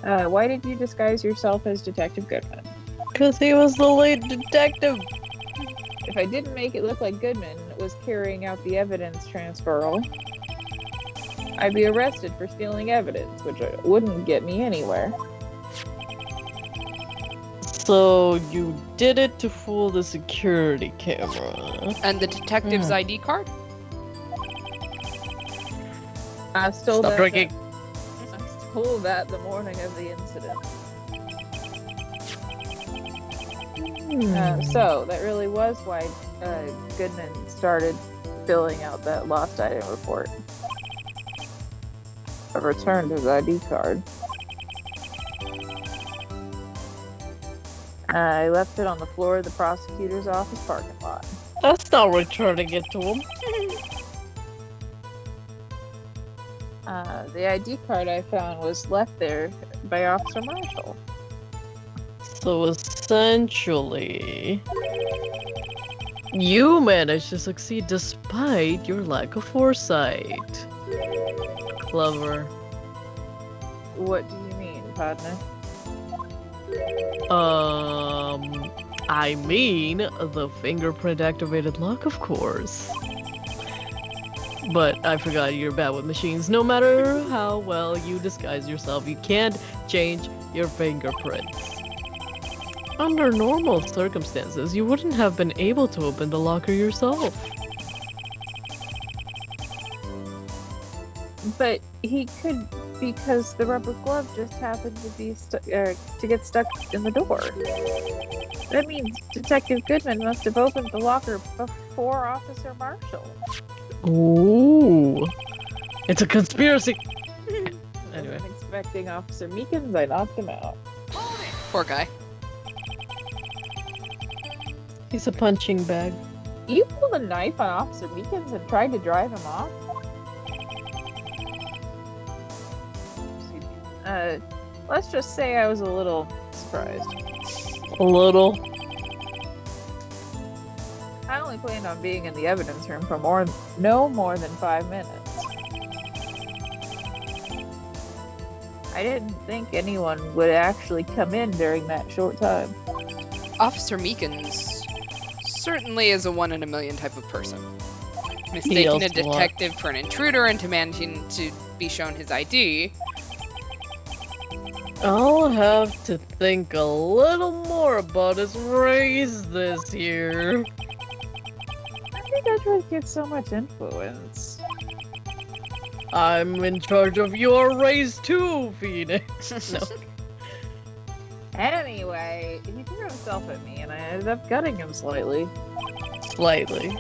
Why did you disguise yourself as Detective Goodman? Because he was the lead detective. If I didn't make it look like Goodman was carrying out the evidence transferal, I'd be arrested for stealing evidence, which wouldn't get me anywhere. So you did it to fool the security camera. And the detective's ID card? I stole Stop that. drinking. I stole that the morning of the incident. So that really was why Goodman started filling out that lost item report. I returned his ID card. I left it on the floor of the prosecutor's office parking lot. That's not returning it to him. The ID card I found was left there by Officer Marshall. So essentially, you managed to succeed despite your lack of foresight. Clever. What do you mean, partner? I mean the fingerprint activated lock, of course. But I forgot you're bad with machines. No matter how well you disguise yourself, you can't change your fingerprints. Under normal circumstances, you wouldn't have been able to open the locker yourself. But he could, because the rubber glove just happened to be to get stuck in the door. That means Detective Goodman must have opened the locker before Officer Marshall. Ooh, it's a conspiracy. Anyway, Wasn't expecting Officer Meekins, I knocked him out. Poor guy. he's a punching bag. You pulled a knife on Officer Meekins and tried to drive him off? Let's just say I was a little surprised. A little. I only planned on being in the evidence room for no more than 5 minutes. I didn't think anyone would actually come in during that short time. Officer Meekins certainly is a 1 in a million type of person. He Mistaking a also detective for an intruder into managing to be shown his ID. I'll have to think a little more about his raise this year. I think Edgeworth gets so much influence. I'm in charge of your raise too, Phoenix. No. Anyway, he threw himself at me and I ended up gutting him slightly. Slightly.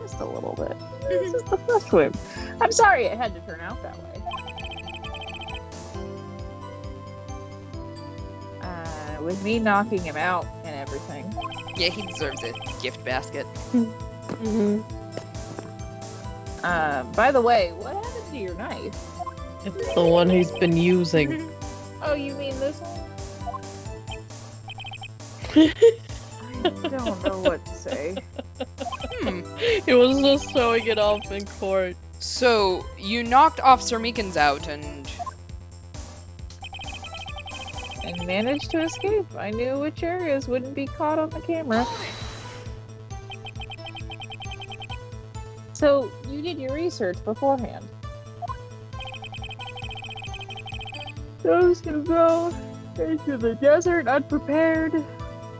Just a little bit. This is the first one. I'm sorry it had to turn out that way. With me knocking him out and everything. Yeah, he deserves a gift basket. Mm-hmm. By the way, what happened to your knife? It's the one he's been using. Oh, you mean this one? I don't know what to say. He was just showing it off in court. So, you knocked Officer Meekins out and... And managed to escape. I knew which areas wouldn't be caught on the camera. So, you did your research beforehand. Those who go into the desert unprepared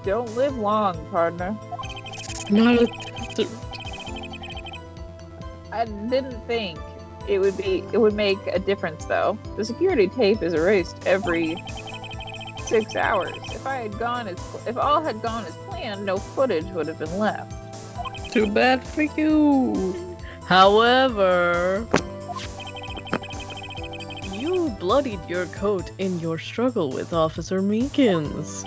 don't live long, partner. Not a desert. I didn't think it would make a difference though. The security tape is erased every 6 hours. If all had gone as planned, no footage would have been left. Too bad for you. However, you bloodied your coat in your struggle with Officer Meekins.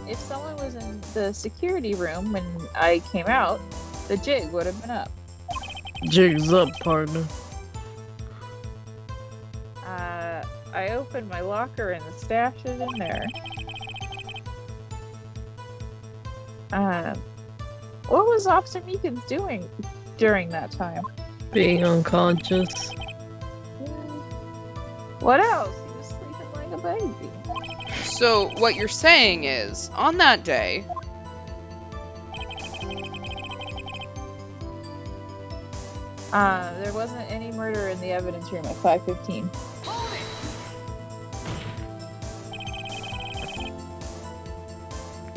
If someone was in the security room when I came out, the jig would have been up. Jig's up, partner. I opened my locker and stashed it in there. What was Officer Meekins doing during that time? Being unconscious. What else? He was sleeping like a baby. So, what you're saying is, on that day... There wasn't any murder in the evidence room at 5:15.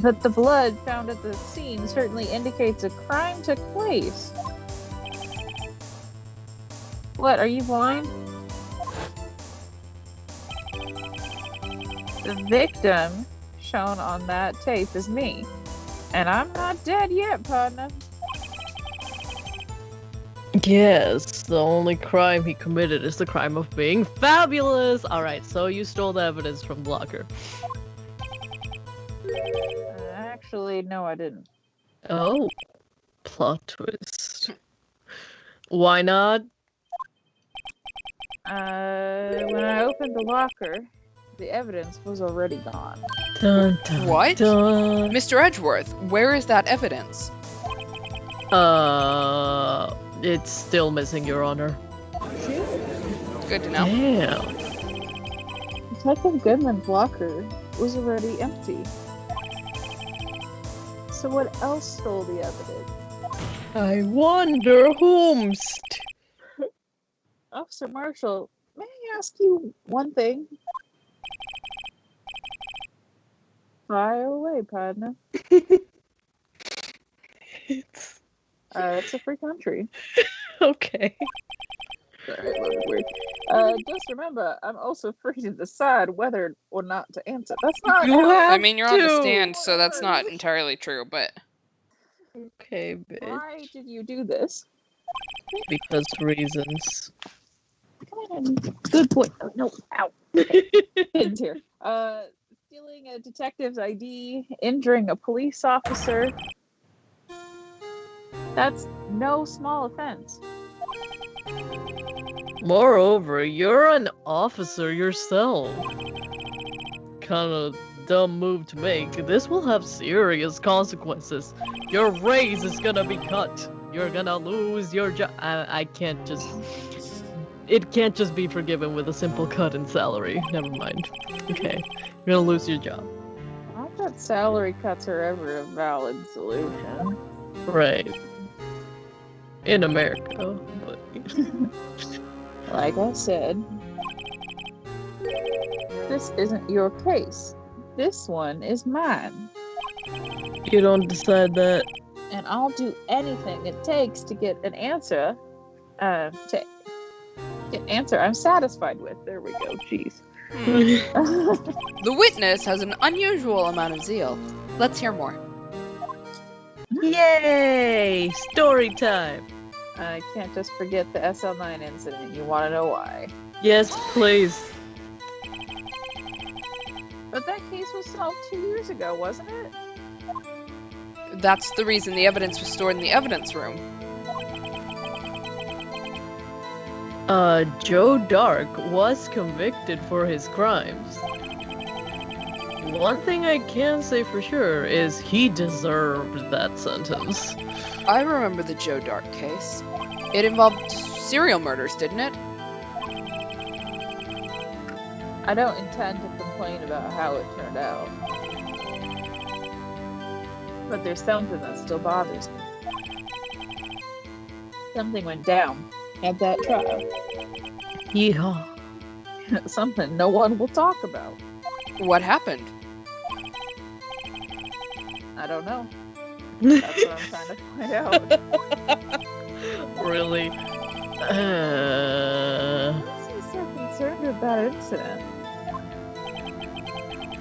But the blood found at the scene certainly indicates a crime took place. What, are you blind? The victim shown on that tape is me. And I'm not dead yet, partner. Yes, the only crime he committed is the crime of being fabulous! Alright, so you stole the evidence from the locker. Actually, no, I didn't. Oh. Plot twist. Why not? When I opened the locker, the evidence was already gone. Dun, dun, What? dun. Mr. Edgeworth, where is that evidence? It's still missing, Your Honor. Good to know. Damn. Detective Goodman's locker was already empty. So what else stole the evidence? I wonder whomst. Officer Marshall, may I ask you one thing? Fire away, partner. It's It's a free country. okay. Sorry, that was weird. Just remember, I'm also free to decide whether or not to answer. That's not You how- have I mean, you're on the to. stand, so that's not entirely true, but... Okay, bitch. Why did you do this? Because reasons. Come on, good boy. Oh, no, ow. Pins here. Stealing a detective's ID, injuring a police officer. That's no small offense. Moreover, you're an officer yourself. Kind of dumb move to make. This will have serious consequences. Your raise is gonna be cut. You're gonna lose your job. I can't just it can't just be forgiven with a simple cut in salary. Never mind. Okay, you're gonna lose your job. Not that salary cuts are ever a valid solution. Right. In America, but Like I said, this isn't your case. This one is mine. you don't decide that. And I'll do anything it takes to get an answer. To get an answer I'm satisfied with. There we go. Jeez. The witness has an unusual amount of zeal. Let's hear more. Yay! Story time. I can't just forget the SL9 incident. You want to know why? Yes, please. But that case was solved 2 years ago, wasn't it? That's the reason the evidence was stored in the evidence room. Joe Dark was convicted for his crimes. One thing I can say for sure is he deserved that sentence. I remember the Joe Dark case. It involved serial murders, didn't it? I don't intend to complain about how it turned out. But there's something that still bothers me. Something went down at that trial. Yeehaw. Something no one will talk about. What happened? I don't know. That's what I'm trying to find out. Really? Why is he so concerned with that incident?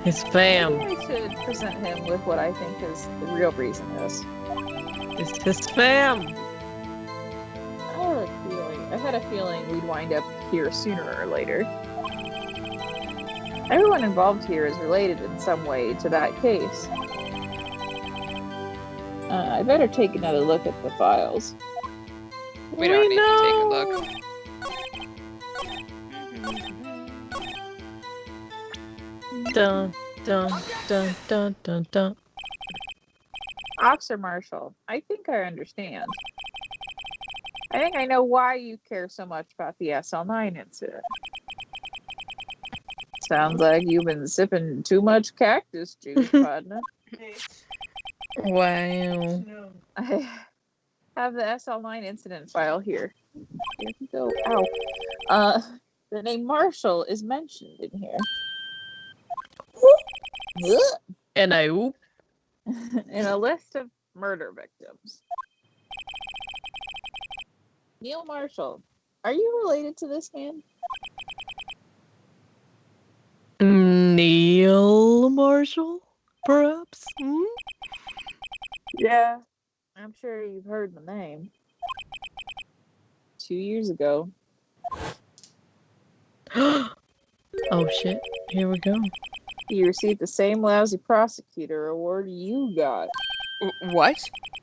His fam. Maybe I should present him with what I think is the real reason is. It's his fam. I had a feeling we'd wind up here sooner or later. Everyone involved here is related in some way to that case. I better take another look at the files. We don't need to take a look. Dun, dun, dun, dun, dun, dun. Officer Marshall, I think I understand. I think I know why you care so much about the SL9 incident. Sounds like you've been sipping too much cactus juice, partner. Wow. I have the SL9 incident file here. Here we go. Ow. The name Marshall is mentioned in here. And I oop. In a list of murder victims. Neil Marshall, are you related to this man? Neil Marshall, perhaps? Hmm? Yeah. I'm sure you've heard the name. 2 years ago. Oh shit, here we go. He received the same lousy prosecutor award you got. What?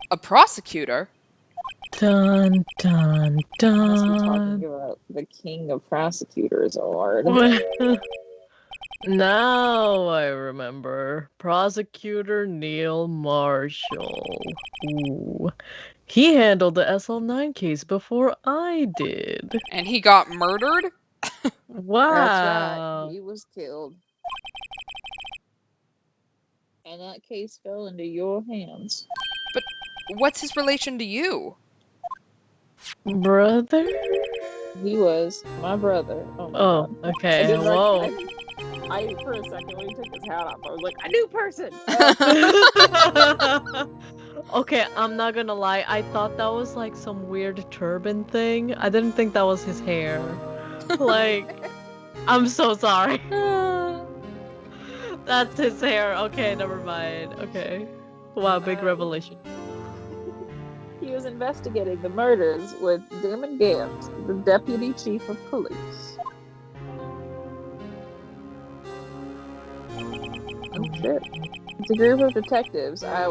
A prosecutor? Dun dun Must be dun. talking about the King of Prosecutors award. Now I remember. Prosecutor Neil Marshall. Ooh. He handled the SL9 case before I did. And he got murdered? Wow. That's right. He was killed. And that case fell into your hands. What's his relation to you? Brother? He was my brother. Oh, my Oh, God. okay. I did, like, Whoa. I for a second when he took his hat off, I was like, a new person. Okay, I'm not gonna lie. I thought that was like some weird turban thing. I didn't think that was his hair. Like, I'm so sorry. That's his hair. Okay, never mind. Okay. Wow, big revelation. He was investigating the murders with Damon Gant, the deputy chief of police. Oh shit. The group of detectives I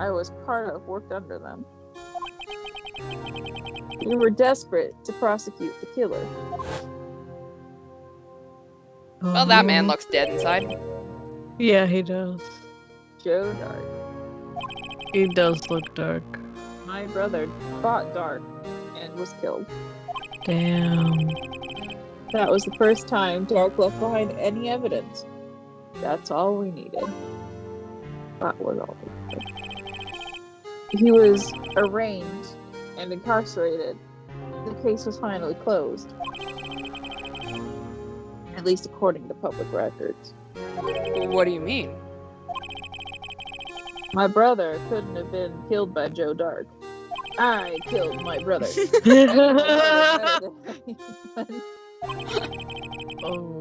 was part of worked under them. We were desperate to prosecute the killer. Well, that man looks dead inside. Yeah, he does. Joe Dark. He does look dark. My brother fought Dark and was killed. Damn. That was the first time Dark left behind any evidence. That's all we needed. That was all we needed. He was arraigned and incarcerated. The case was finally closed. At least according to public records. What do you mean? My brother couldn't have been killed by Joe Dark. I killed my brother.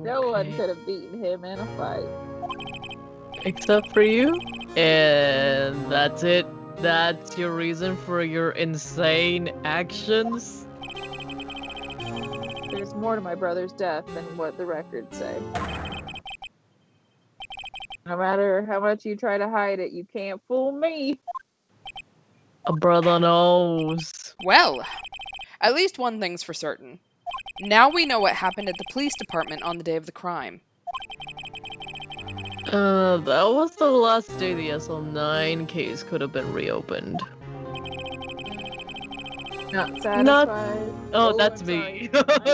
No one could have beaten him in a fight. Except for you? And that's it? That's your reason for your insane actions? There's more to my brother's death than what the records say. No matter how much you try to hide it, you can't fool me. A brother knows. Well, at least one thing's for certain. Now we know what happened at the police department on the day of the crime. That was the last day the SL9 case could have been reopened. Not satisfied. Oh, that's me.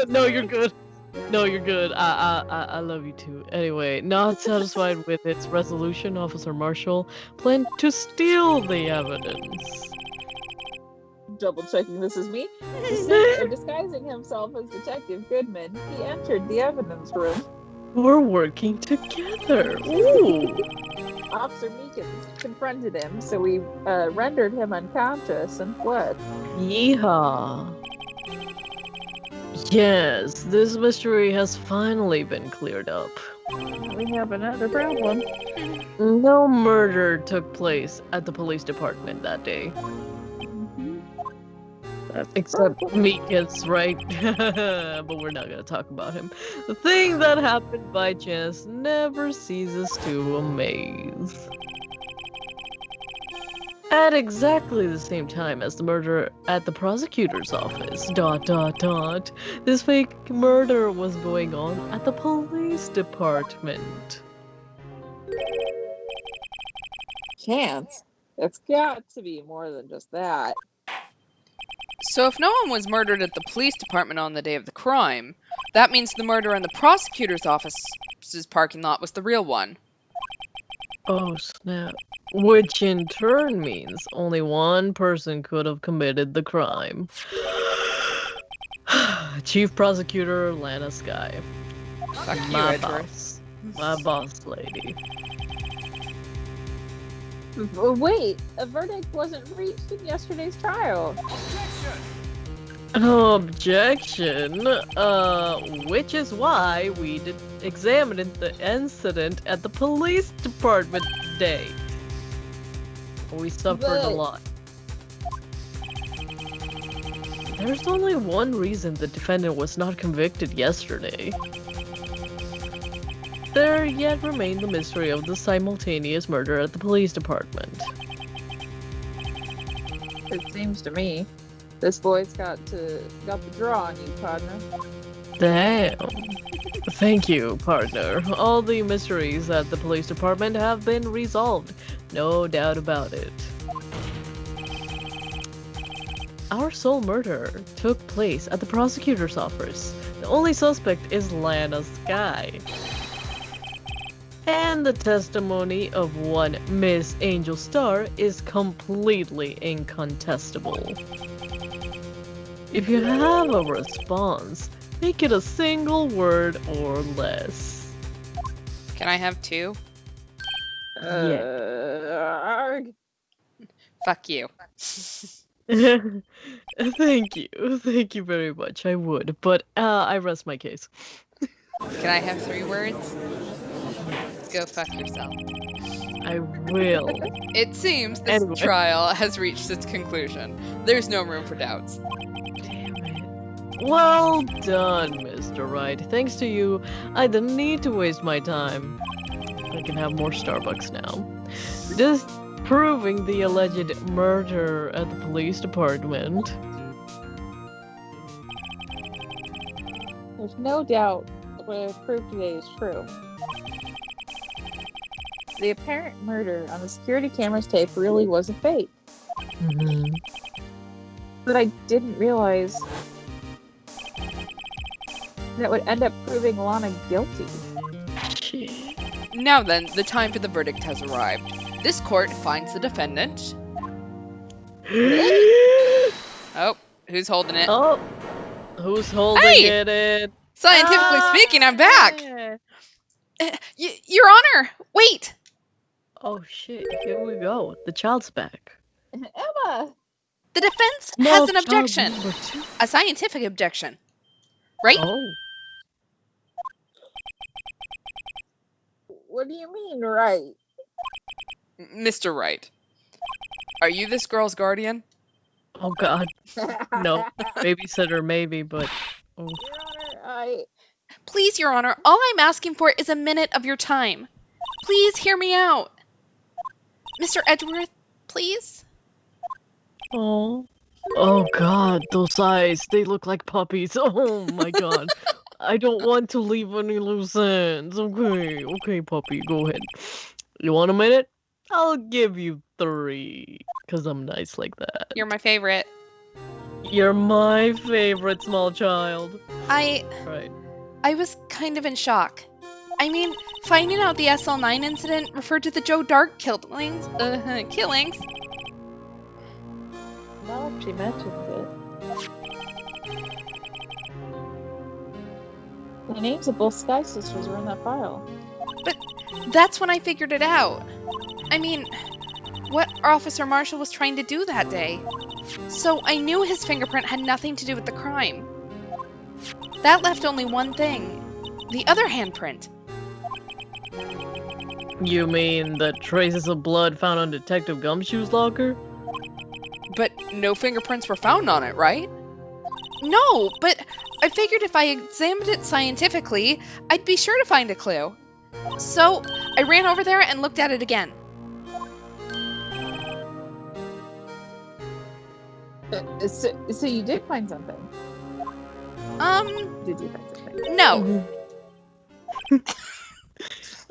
No, you're good. No, you're good. I love you too. Anyway, not satisfied with its resolution, Officer Marshall planned to steal the evidence. Double checking this is me. Disguising himself as Detective Goodman, he entered the evidence room. We're working together. Ooh. Officer Meekins confronted him, so we rendered him unconscious and fled. Yeehaw. Yes, this mystery has finally been cleared up. We have another problem. No murder took place at the police department that day. Except Meekins, right? But we're not gonna talk about him. The thing that happened by chance never ceases to amaze. At exactly the same time as the murder at the prosecutor's office, ... this fake murder was going on at the police department. Chance? It's got to be more than just that. So if no one was murdered at the police department on the day of the crime, that means the murder in the prosecutor's office's parking lot was the real one. Oh snap. Which in turn means only one person could have committed the crime. Chief Prosecutor Lana Skye. Fuck you, My Edgeworth. boss. My boss lady. Wait, a verdict wasn't reached in yesterday's trial. Objection. Which is why we examined the incident at the police department today. We suffered a lot. There's only one reason the defendant was not convicted yesterday. There yet remained the mystery of the simultaneous murder at the police department. It seems to me this boy's got the draw on you, partner. Damn. Thank you, partner. All the mysteries at the police department have been resolved. No doubt about it. Our sole murder took place at the prosecutor's office. The only suspect is Lana Skye. And the testimony of one Miss Angel Star is completely incontestable. If you have a response, make it a single word or less. Can I have two? Arg. Fuck you. Thank you. Thank you very much. I would, but I rest my case. Can I have 3 words? Go fuck yourself. I will. It seems this trial has reached its conclusion. There's no room for doubts. Damn it. Well done, Mr. Wright. Thanks to you, I didn't need to waste my time. I can have more Starbucks now. Just proving the alleged murder at the police department. There's no doubt what I've proved today is true. The apparent murder on the security camera's tape really was a fake. Mm-hmm. But I didn't realize that would end up proving Lana guilty. Shit. Now then, the time for the verdict has arrived. This court finds the defendant. Oh, who's holding it? Oh, who's holding Hey! it? Scientifically speaking, I'm back! Your Honor! Wait! Oh shit, here we go. The child's back. Emma! The defense No, has an child objection. number 2. A scientific objection. Right? Oh. What do you mean, right? Mr. Wright. Are you this girl's guardian? Oh god. No. Babysitter maybe, but... Oh. Your Honor, Please, Your Honor, all I'm asking for is a minute of your time. Please hear me out. Mr. Edgeworth, please? Oh. Oh god, those eyes, they look like puppies. Oh my god. I don't want to leave any loose ends. Okay, okay, puppy, go ahead. You want a minute? I'll give you 3. Cause I'm nice like that. You're my favorite. You're my favorite small child. Right. I was kind of in shock. I mean, finding out the SL9 incident referred to the Joe Dark killings. Now that she mentions it. The names of both Sky Sisters were in that file. But that's when I figured it out. I mean, what Officer Marshall was trying to do that day. So I knew his fingerprint had nothing to do with the crime. That left only one thing. The other handprint. You mean the traces of blood found on Detective Gumshoe's locker? But no fingerprints were found on it, right? No, but I figured if I examined it scientifically, I'd be sure to find a clue. So I ran over there and looked at it again. So you did find something? Did you find something? No.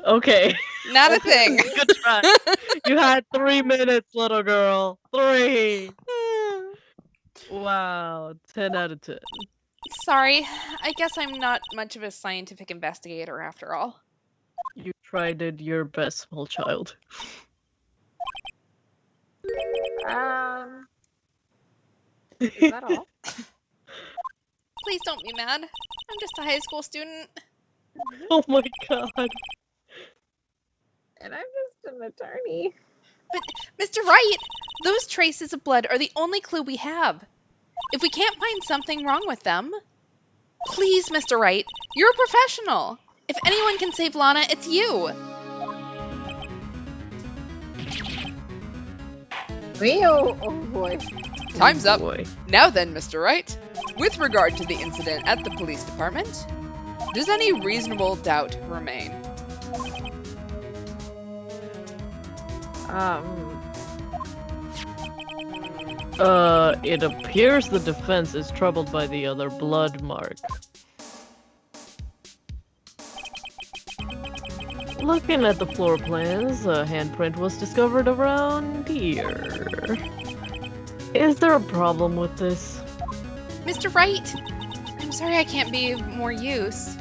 Okay. Not a thing. Good try. You had 3 minutes, little girl. 3. Wow. 10 out of 10. Sorry, I guess I'm not much of a scientific investigator after all. You tried it your best, small child. Is that all? Please don't be mad. I'm just a high school student. Oh my god. And I'm just an attorney. But, Mr. Wright, those traces of blood are the only clue we have. If we can't find something wrong with them... Please, Mr. Wright, you're a professional. If anyone can save Lana, it's you. Me? Oh boy. Time's up. Boy. Now then, Mr. Wright, with regard to the incident at the police department, does any reasonable doubt remain? It appears the defense is troubled by the other blood mark. Looking at the floor plans, a handprint was discovered around here. Is there a problem with this? Mr. Wright, I'm sorry I can't be of more use.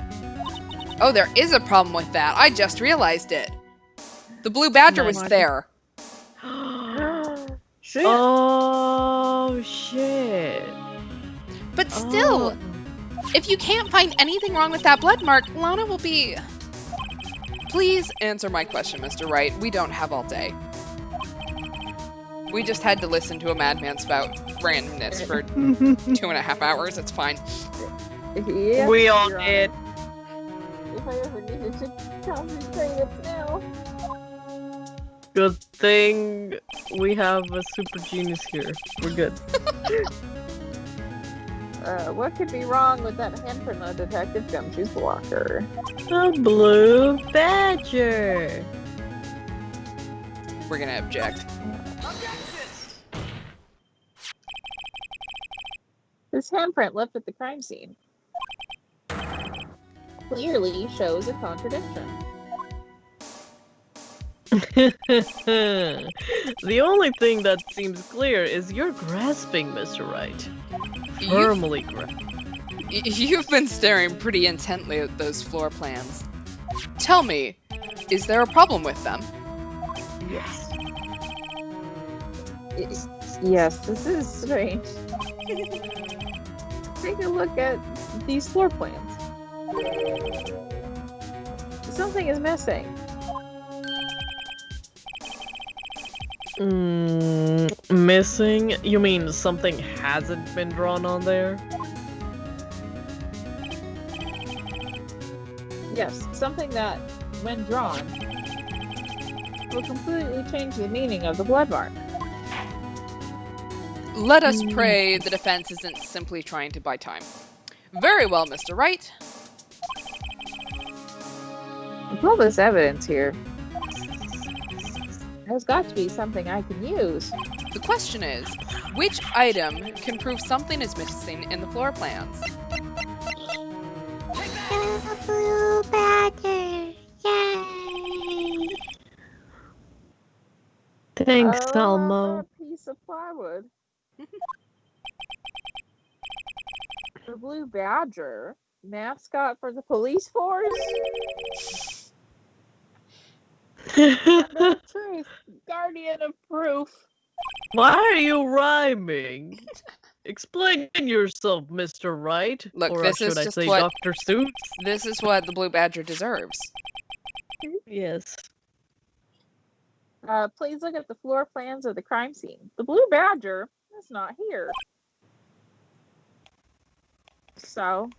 Oh, there is a problem with that. I just realized it. The Blue Badger was there. Shit. Oh, shit. But still, if you can't find anything wrong with that blood mark, Lana will be... Please answer my question, Mr. Wright. We don't have all day. We just had to listen to a madman spout randomness for 2.5 hours. It's fine. Yeah, We all Your did. Honor. If I ever needed to concentrate, it's now. Good thing we have a super genius here. We're good. What could be wrong with that handprint on Detective Gumshoe's locker? A blue badger. We're gonna object. This handprint left at the crime scene clearly shows a contradiction. The only thing that seems clear is you're grasping, Mr. Wright. Firmly grasping. You've been staring pretty intently at those floor plans. Tell me, is there a problem with them? Yes. Yes, this is strange. Take a look at these floor plans. Something is missing. Missing? You mean something hasn't been drawn on there? Yes, something that, when drawn, will completely change the meaning of the blood mark. Let us pray the defense isn't simply trying to buy time. Very well, Mr. Wright. With all this evidence here, there's got to be something I can use. The question is, which item can prove something is missing in the floor plans? The blue badger! Yay! Thanks, Oh, Elmo. that piece of plywood. The blue badger, mascot for the police force. The truth, guardian of proof. Why are you rhyming? Explain yourself, Mr. Wright. Look, or this is should I just say what- Dr. Seuss? This is what the Blue Badger deserves. Yes. Please look at the floor plans of the crime scene. The blue badger is not here. So,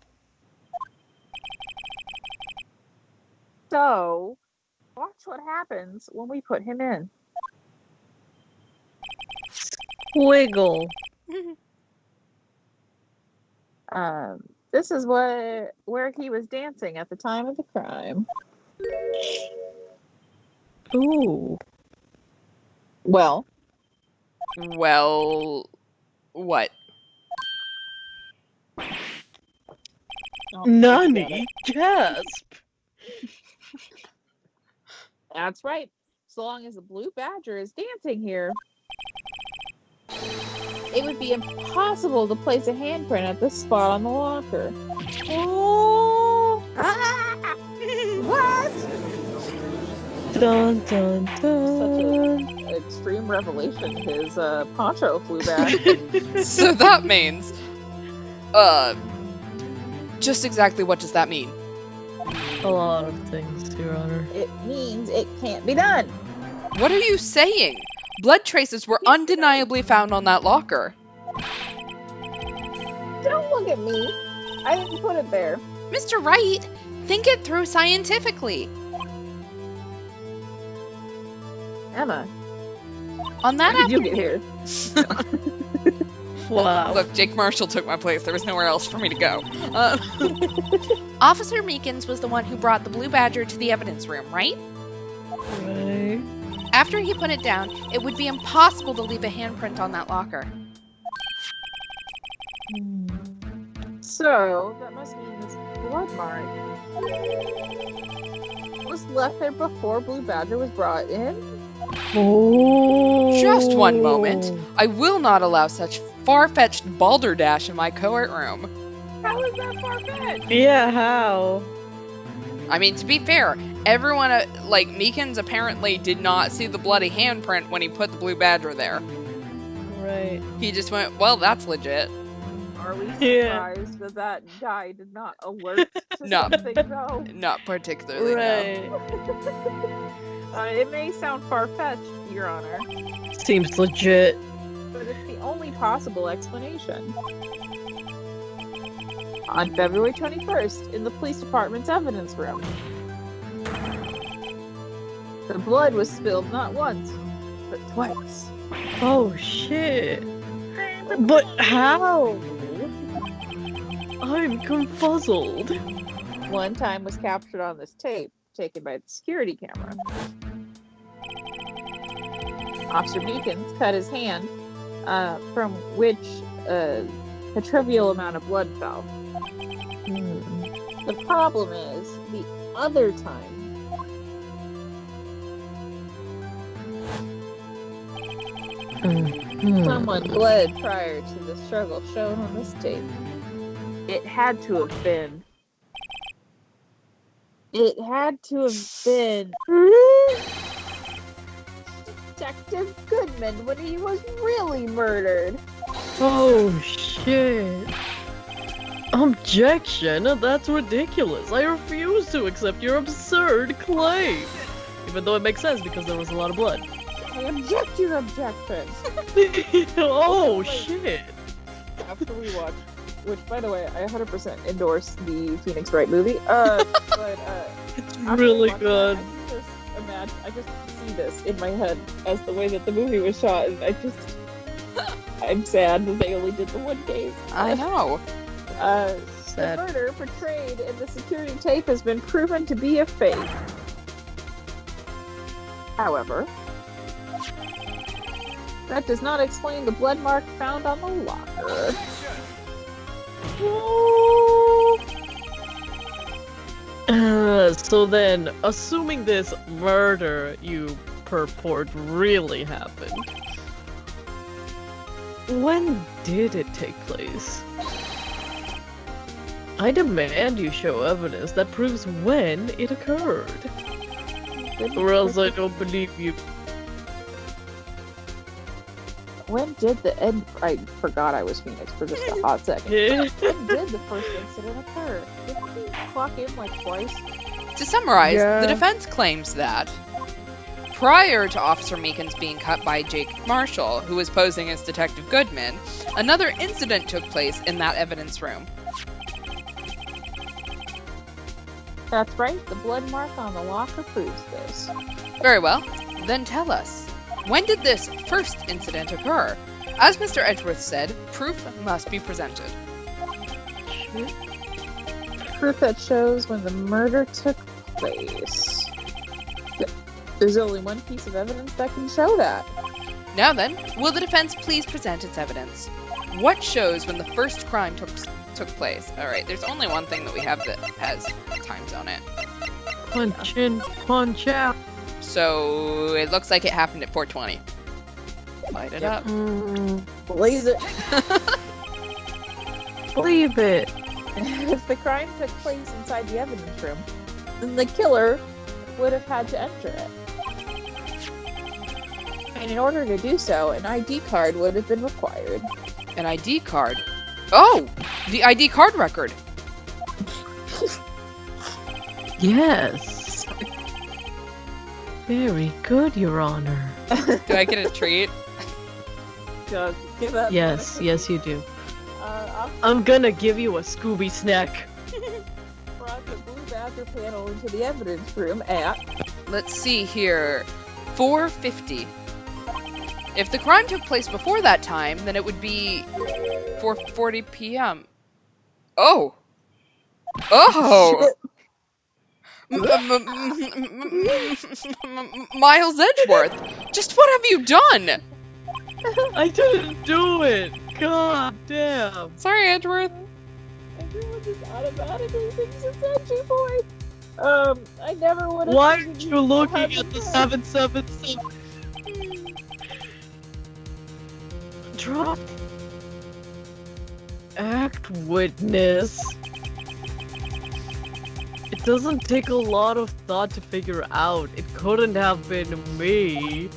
watch what happens when we put him in. Wiggle. This is where he was dancing at the time of the crime. Ooh. Well, Well, what? Nani? Gasp. that's right. So long as the blue badger is dancing here, it would be impossible to place a handprint at this spot on the locker. Oh. Ah! What? Dun dun Such dun. an extreme revelation. His poncho flew back. So that means, just exactly what does that mean? A lot of things, Your Honor. It means it can't be done. What are you saying? Blood traces were undeniably found on that locker. Don't look at me. I didn't put it there. Mr. Wright, think it through scientifically. Emma, On that how did you get here? Wow. Look, Jake Marshall took my place. There was nowhere else for me to go. Officer Meekins was the one who brought the Blue Badger to the evidence room, right? Right. After he put it down, it would be impossible to leave a handprint on that locker. So, that must mean this blood mark was left there before Blue Badger was brought in? Oh. Just one moment. I will not allow such far-fetched balderdash in my courtroom. How is that far-fetched? Yeah, how? I mean, to be fair, everyone, like, Meekins apparently did not see the bloody handprint when he put the Blue Badger there. Right. He just went, well, that's legit. Are we Yeah. surprised that that guy did not alert to No. something, though? Not particularly, no. Right. It may sound far-fetched, Your Honor, Seems legit. but it's the only possible explanation. On February 21st, in the police department's evidence room, the blood was spilled not once, but twice. Oh shit. But how? I'm confuzzled. One time was captured on this tape, taken by the security camera. Officer Meekins cut his hand, from which a trivial amount of blood fell. The problem is, the other time, someone bled prior to the struggle shown on this tape. It had to have been. It had to have been Detective Goodman when he was really murdered. Oh shit. Objection! That's ridiculous. I refuse to accept your absurd claim. Even though it makes sense because there was a lot of blood. I object your objection. Oh shit. After we watch, which by the way, I 100% endorse the Phoenix Wright movie. But It's after we really watch good. that, I just see this in my head as the way that the movie was shot, and I'm sad that they only did the one case. I know. The Sad. murder portrayed in the security tape has been proven to be a fake. However, that does not explain the blood mark found on the locker. So then, assuming this murder you purport really happened, when did it take place? I demand you show evidence that proves when it occurred, or else I don't believe you. When did I forgot I was Phoenix for just a hot second. When did the first incident occur? Didn't he clock in like twice? To summarize, Yeah. the defense claims that prior to Officer Meekins being cut by Jake Marshall, who was posing as Detective Goodman, another incident took place in that evidence room. That's right, the blood mark on the locker proves this. Very well, then tell us. When did this first incident occur? As Mr. Edgeworth said, proof must be presented. Proof that shows when the murder took place. There's only one piece of evidence that can show that. Now then, will the defense please present its evidence? What shows when the first crime took place? Alright, there's only one thing that we have that has times on it. Punch in, punch out. So it looks like it happened at 4:20. Light it up. Blaze it. Believe it. If the crime took place inside the evidence room, then the killer would have had to enter it. And in order to do so, an ID card would have been required. An ID card. Oh! The ID card record! Yes. Very good, Your Honor. Do I get a treat? Just give up. Yes, yes you do. I'll I'm gonna give you a Scooby snack. brought the Blue Badger panel into the evidence room at... Let's see here. 4:50. If the crime took place before that time, then it would be 4:40 p.m. Oh! Oh! Miles Edgeworth! Just what have you done? I didn't do it! God damn! Sorry, Edgeworth. Everyone just automatically thinks it's Edgy Boy. I never would have... Why aren't you looking at the 777? Drop. Act witness. It doesn't take a lot of thought to figure out. It couldn't have been me.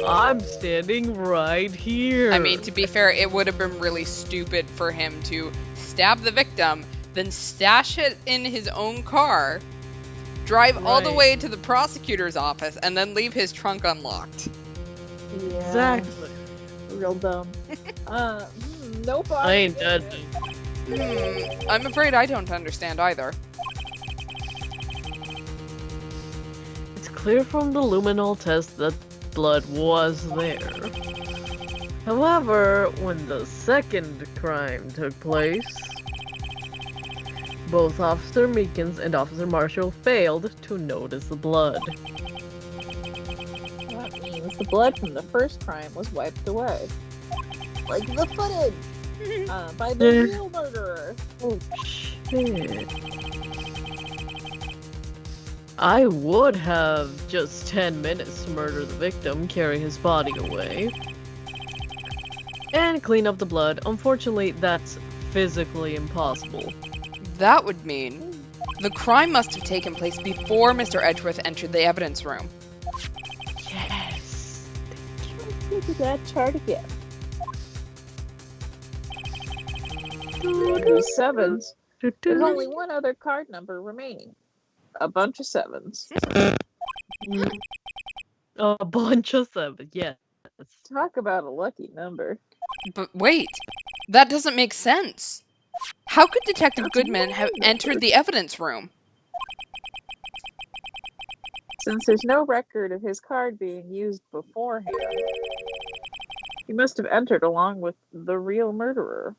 I'm standing right here. I mean, to be fair, it would have been really stupid for him to stab the victim, then stash it in his own car, drive all the Right. way to the prosecutor's office, and then leave his trunk unlocked. Yeah. Exactly. Real dumb. Nope. I ain't dead. I'm afraid I don't understand either. It's clear from the luminol test that blood was there. However, when the second crime took place, both Officer Meekins and Officer Marshall failed to notice the blood. That means the blood from the first crime was wiped away. Like the footage! By the real murderer. Oh shit. I would have just 10 minutes to murder the victim, carry his body away, and clean up the blood. Unfortunately, that's physically impossible. That would mean the crime must have taken place before Mr. Edgeworth entered the evidence room. Yes. Let's look at that chart again. There's sevens. There's only one other card number remaining. A bunch of sevens. A bunch of seven, yes. Talk about a lucky number. But wait, that doesn't make sense. How could Detective That's Goodman have my entered number. the evidence room? Since there's no record of his card being used beforehand, he must have entered along with the real murderer.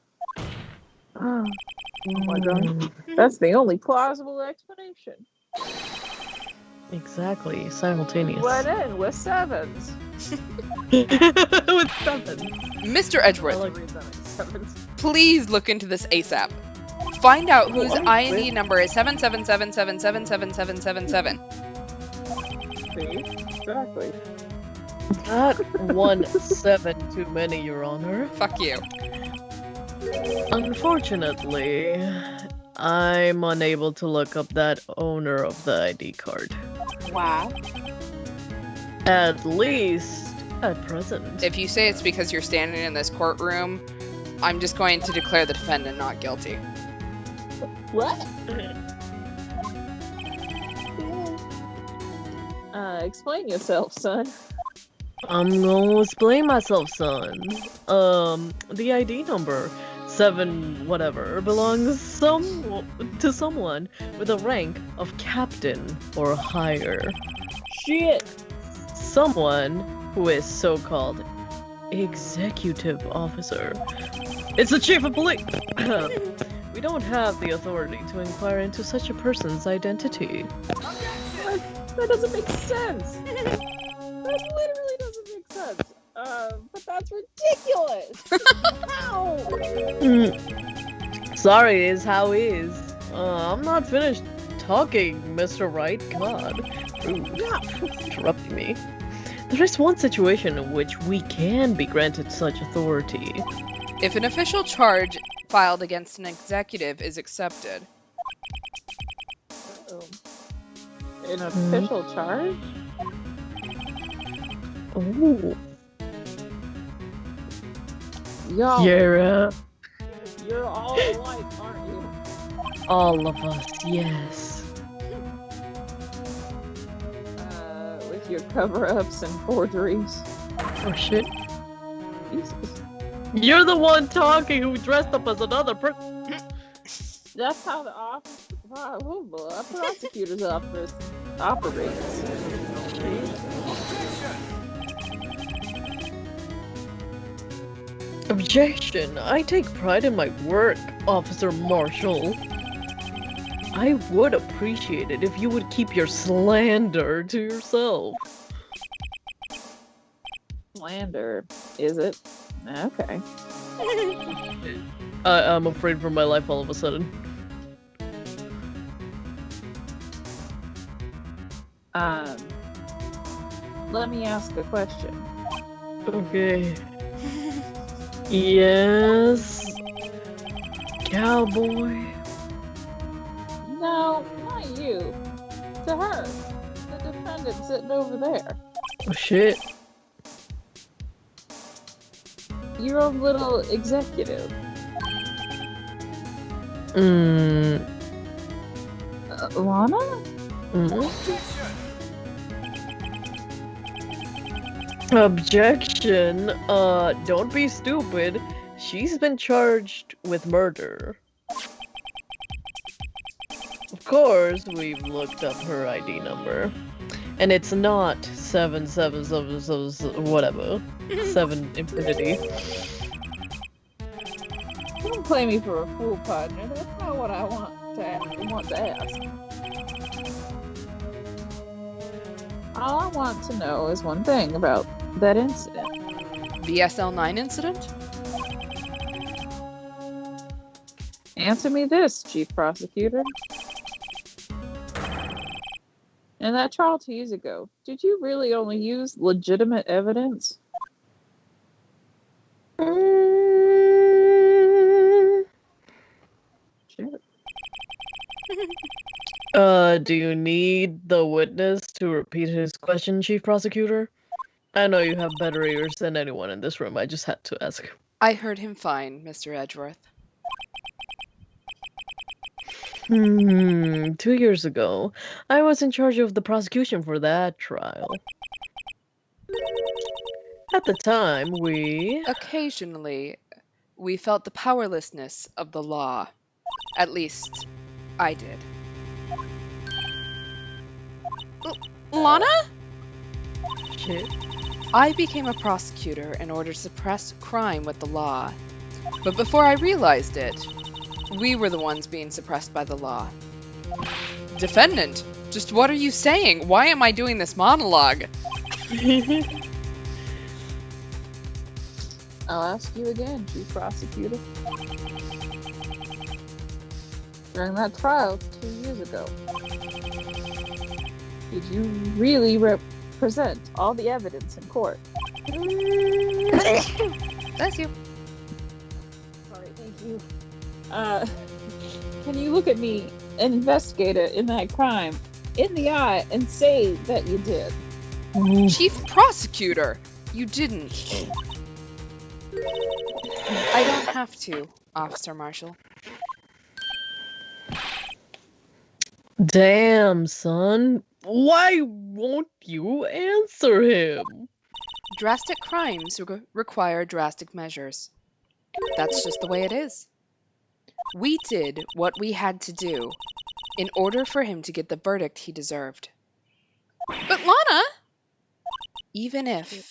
Oh my god. That's the only plausible explanation. Exactly, simultaneous. Went in with sevens. With seven. Mr. Edgeworth, Sevens. please look into this ASAP. Find out whose IND number is 777777777. See? Exactly. Not 1 7 too many, Your Honor. Fuck you. Unfortunately, I'm unable to look up that owner of the ID card. Wow. At least at present. If you say it's because you're standing in this courtroom, I'm just going to declare the defendant not guilty. What? Explain yourself, son. I'm gonna explain myself, son. The ID number 7 whatever belongs to someone with a rank of captain or higher. Shit. Someone who is so-called executive officer. It's the chief of police. We don't have the authority to inquire into such a person's identity. What? That doesn't make sense. That literally doesn't make sense. But that's ridiculous. How? Sorry is how is. I'm not finished talking, Mr. Wright. God. Rude. Interrupting me. There is one situation in which we can be granted such authority. If an official charge filed against an executive is accepted. An official charge? Ooh. Y'all, You're all alike, aren't you? all of us, yes. With your cover-ups and forgeries. Oh shit. Jesus. You're the one talking who dressed up as another person. That's how the prosecutor's office operates. Objection. I take pride in my work, Officer Marshall. I would appreciate it if you would keep your slander to yourself. Slander, is it? Okay. I'm afraid for my life all of a sudden. Let me ask a question. Okay. Yes. Cowboy. No, not you. To her. The defendant sitting over there. Oh shit. Your own little executive. Lana? Objection. Don't be stupid. She's been charged with murder. Of course, we've looked up her ID number. And it's not 777 whatever. 7 infinity. Don't play me for a fool, partner. That's not what I want to ask. All I want to know is one thing about that incident. The SL9 incident? Answer me this, Chief Prosecutor. In that trial 2 years ago, did you really only use legitimate evidence? Do you need the witness to repeat his question, Chief Prosecutor? I know you have better ears than anyone in this room. I just had to ask. I heard him fine, Mr. Edgeworth. 2 years ago, I was in charge of the prosecution for that trial. At the time, we... Occasionally, we felt the powerlessness of the law. At least, I did. Lana? Shit. I became a prosecutor in order to suppress crime with the law. But before I realized it, we were the ones being suppressed by the law. Defendant, just what are you saying? Why am I doing this monologue? I'll ask you again, Chief Prosecutor. During that trial 2 years ago, did you really present all the evidence in court? Bless you. Sorry, thank you. Can you look at me, an investigator in that crime, in the eye and say that you did? Chief Prosecutor, you didn't. I don't have to, Officer Marshall. Damn, son. Why won't you answer him? Drastic crimes require drastic measures. That's just the way it is. We did what we had to do in order for him to get the verdict he deserved. But Lana, even if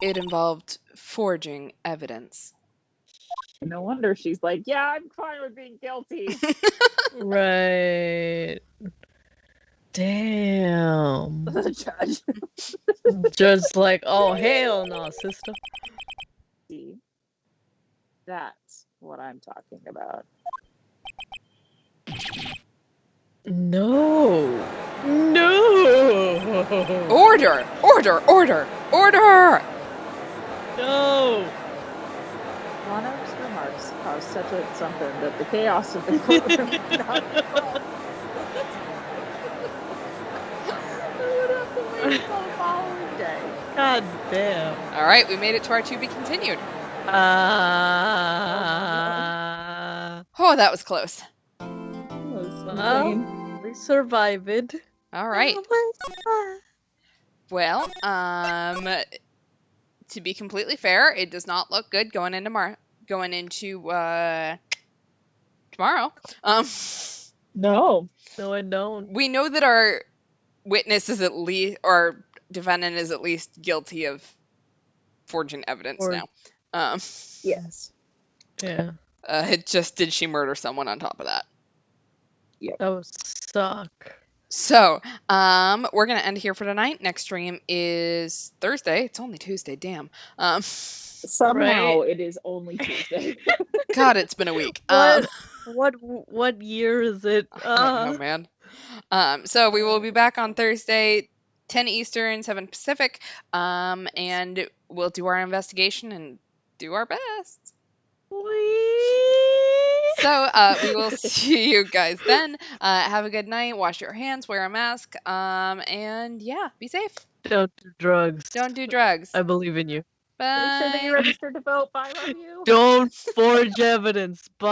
it involved forging evidence. No wonder she's like, yeah, I'm fine with being guilty. Right. Damn. The judge. Just like, oh, hell no, sister. See, that's what I'm talking about. No. No. Order! Order! Order! Order! No. Lana's remarks caused such a something that the chaos of the courtroom could not control. We would have to wait until the following day. God damn. All right, we made it to our to be continued. Oh, that was close. Well, we survived. All right. Well, to be completely fair, it does not look good going into tomorrow. No. No, I don't. We know that our witness is at least, or defendant is at least guilty of forging evidence now. Yes. Yeah. It just, did she murder someone on top of that? Yep. That would suck. So, we're gonna end here for tonight. Next stream is Thursday. It's only Tuesday, damn. Somehow it is only Tuesday. God, it's been a week. What year is it? I don't know, man. So we will be back on Thursday, 10 Eastern, 7 Pacific, and we'll do our investigation and do our best. So we will see you guys then. Have a good night. Wash your hands. Wear a mask. And yeah, be safe. Don't do drugs. Don't do drugs. I believe in you. Bye. Make sure that you're registered to vote. Bye, love you. Don't forge evidence. Bye.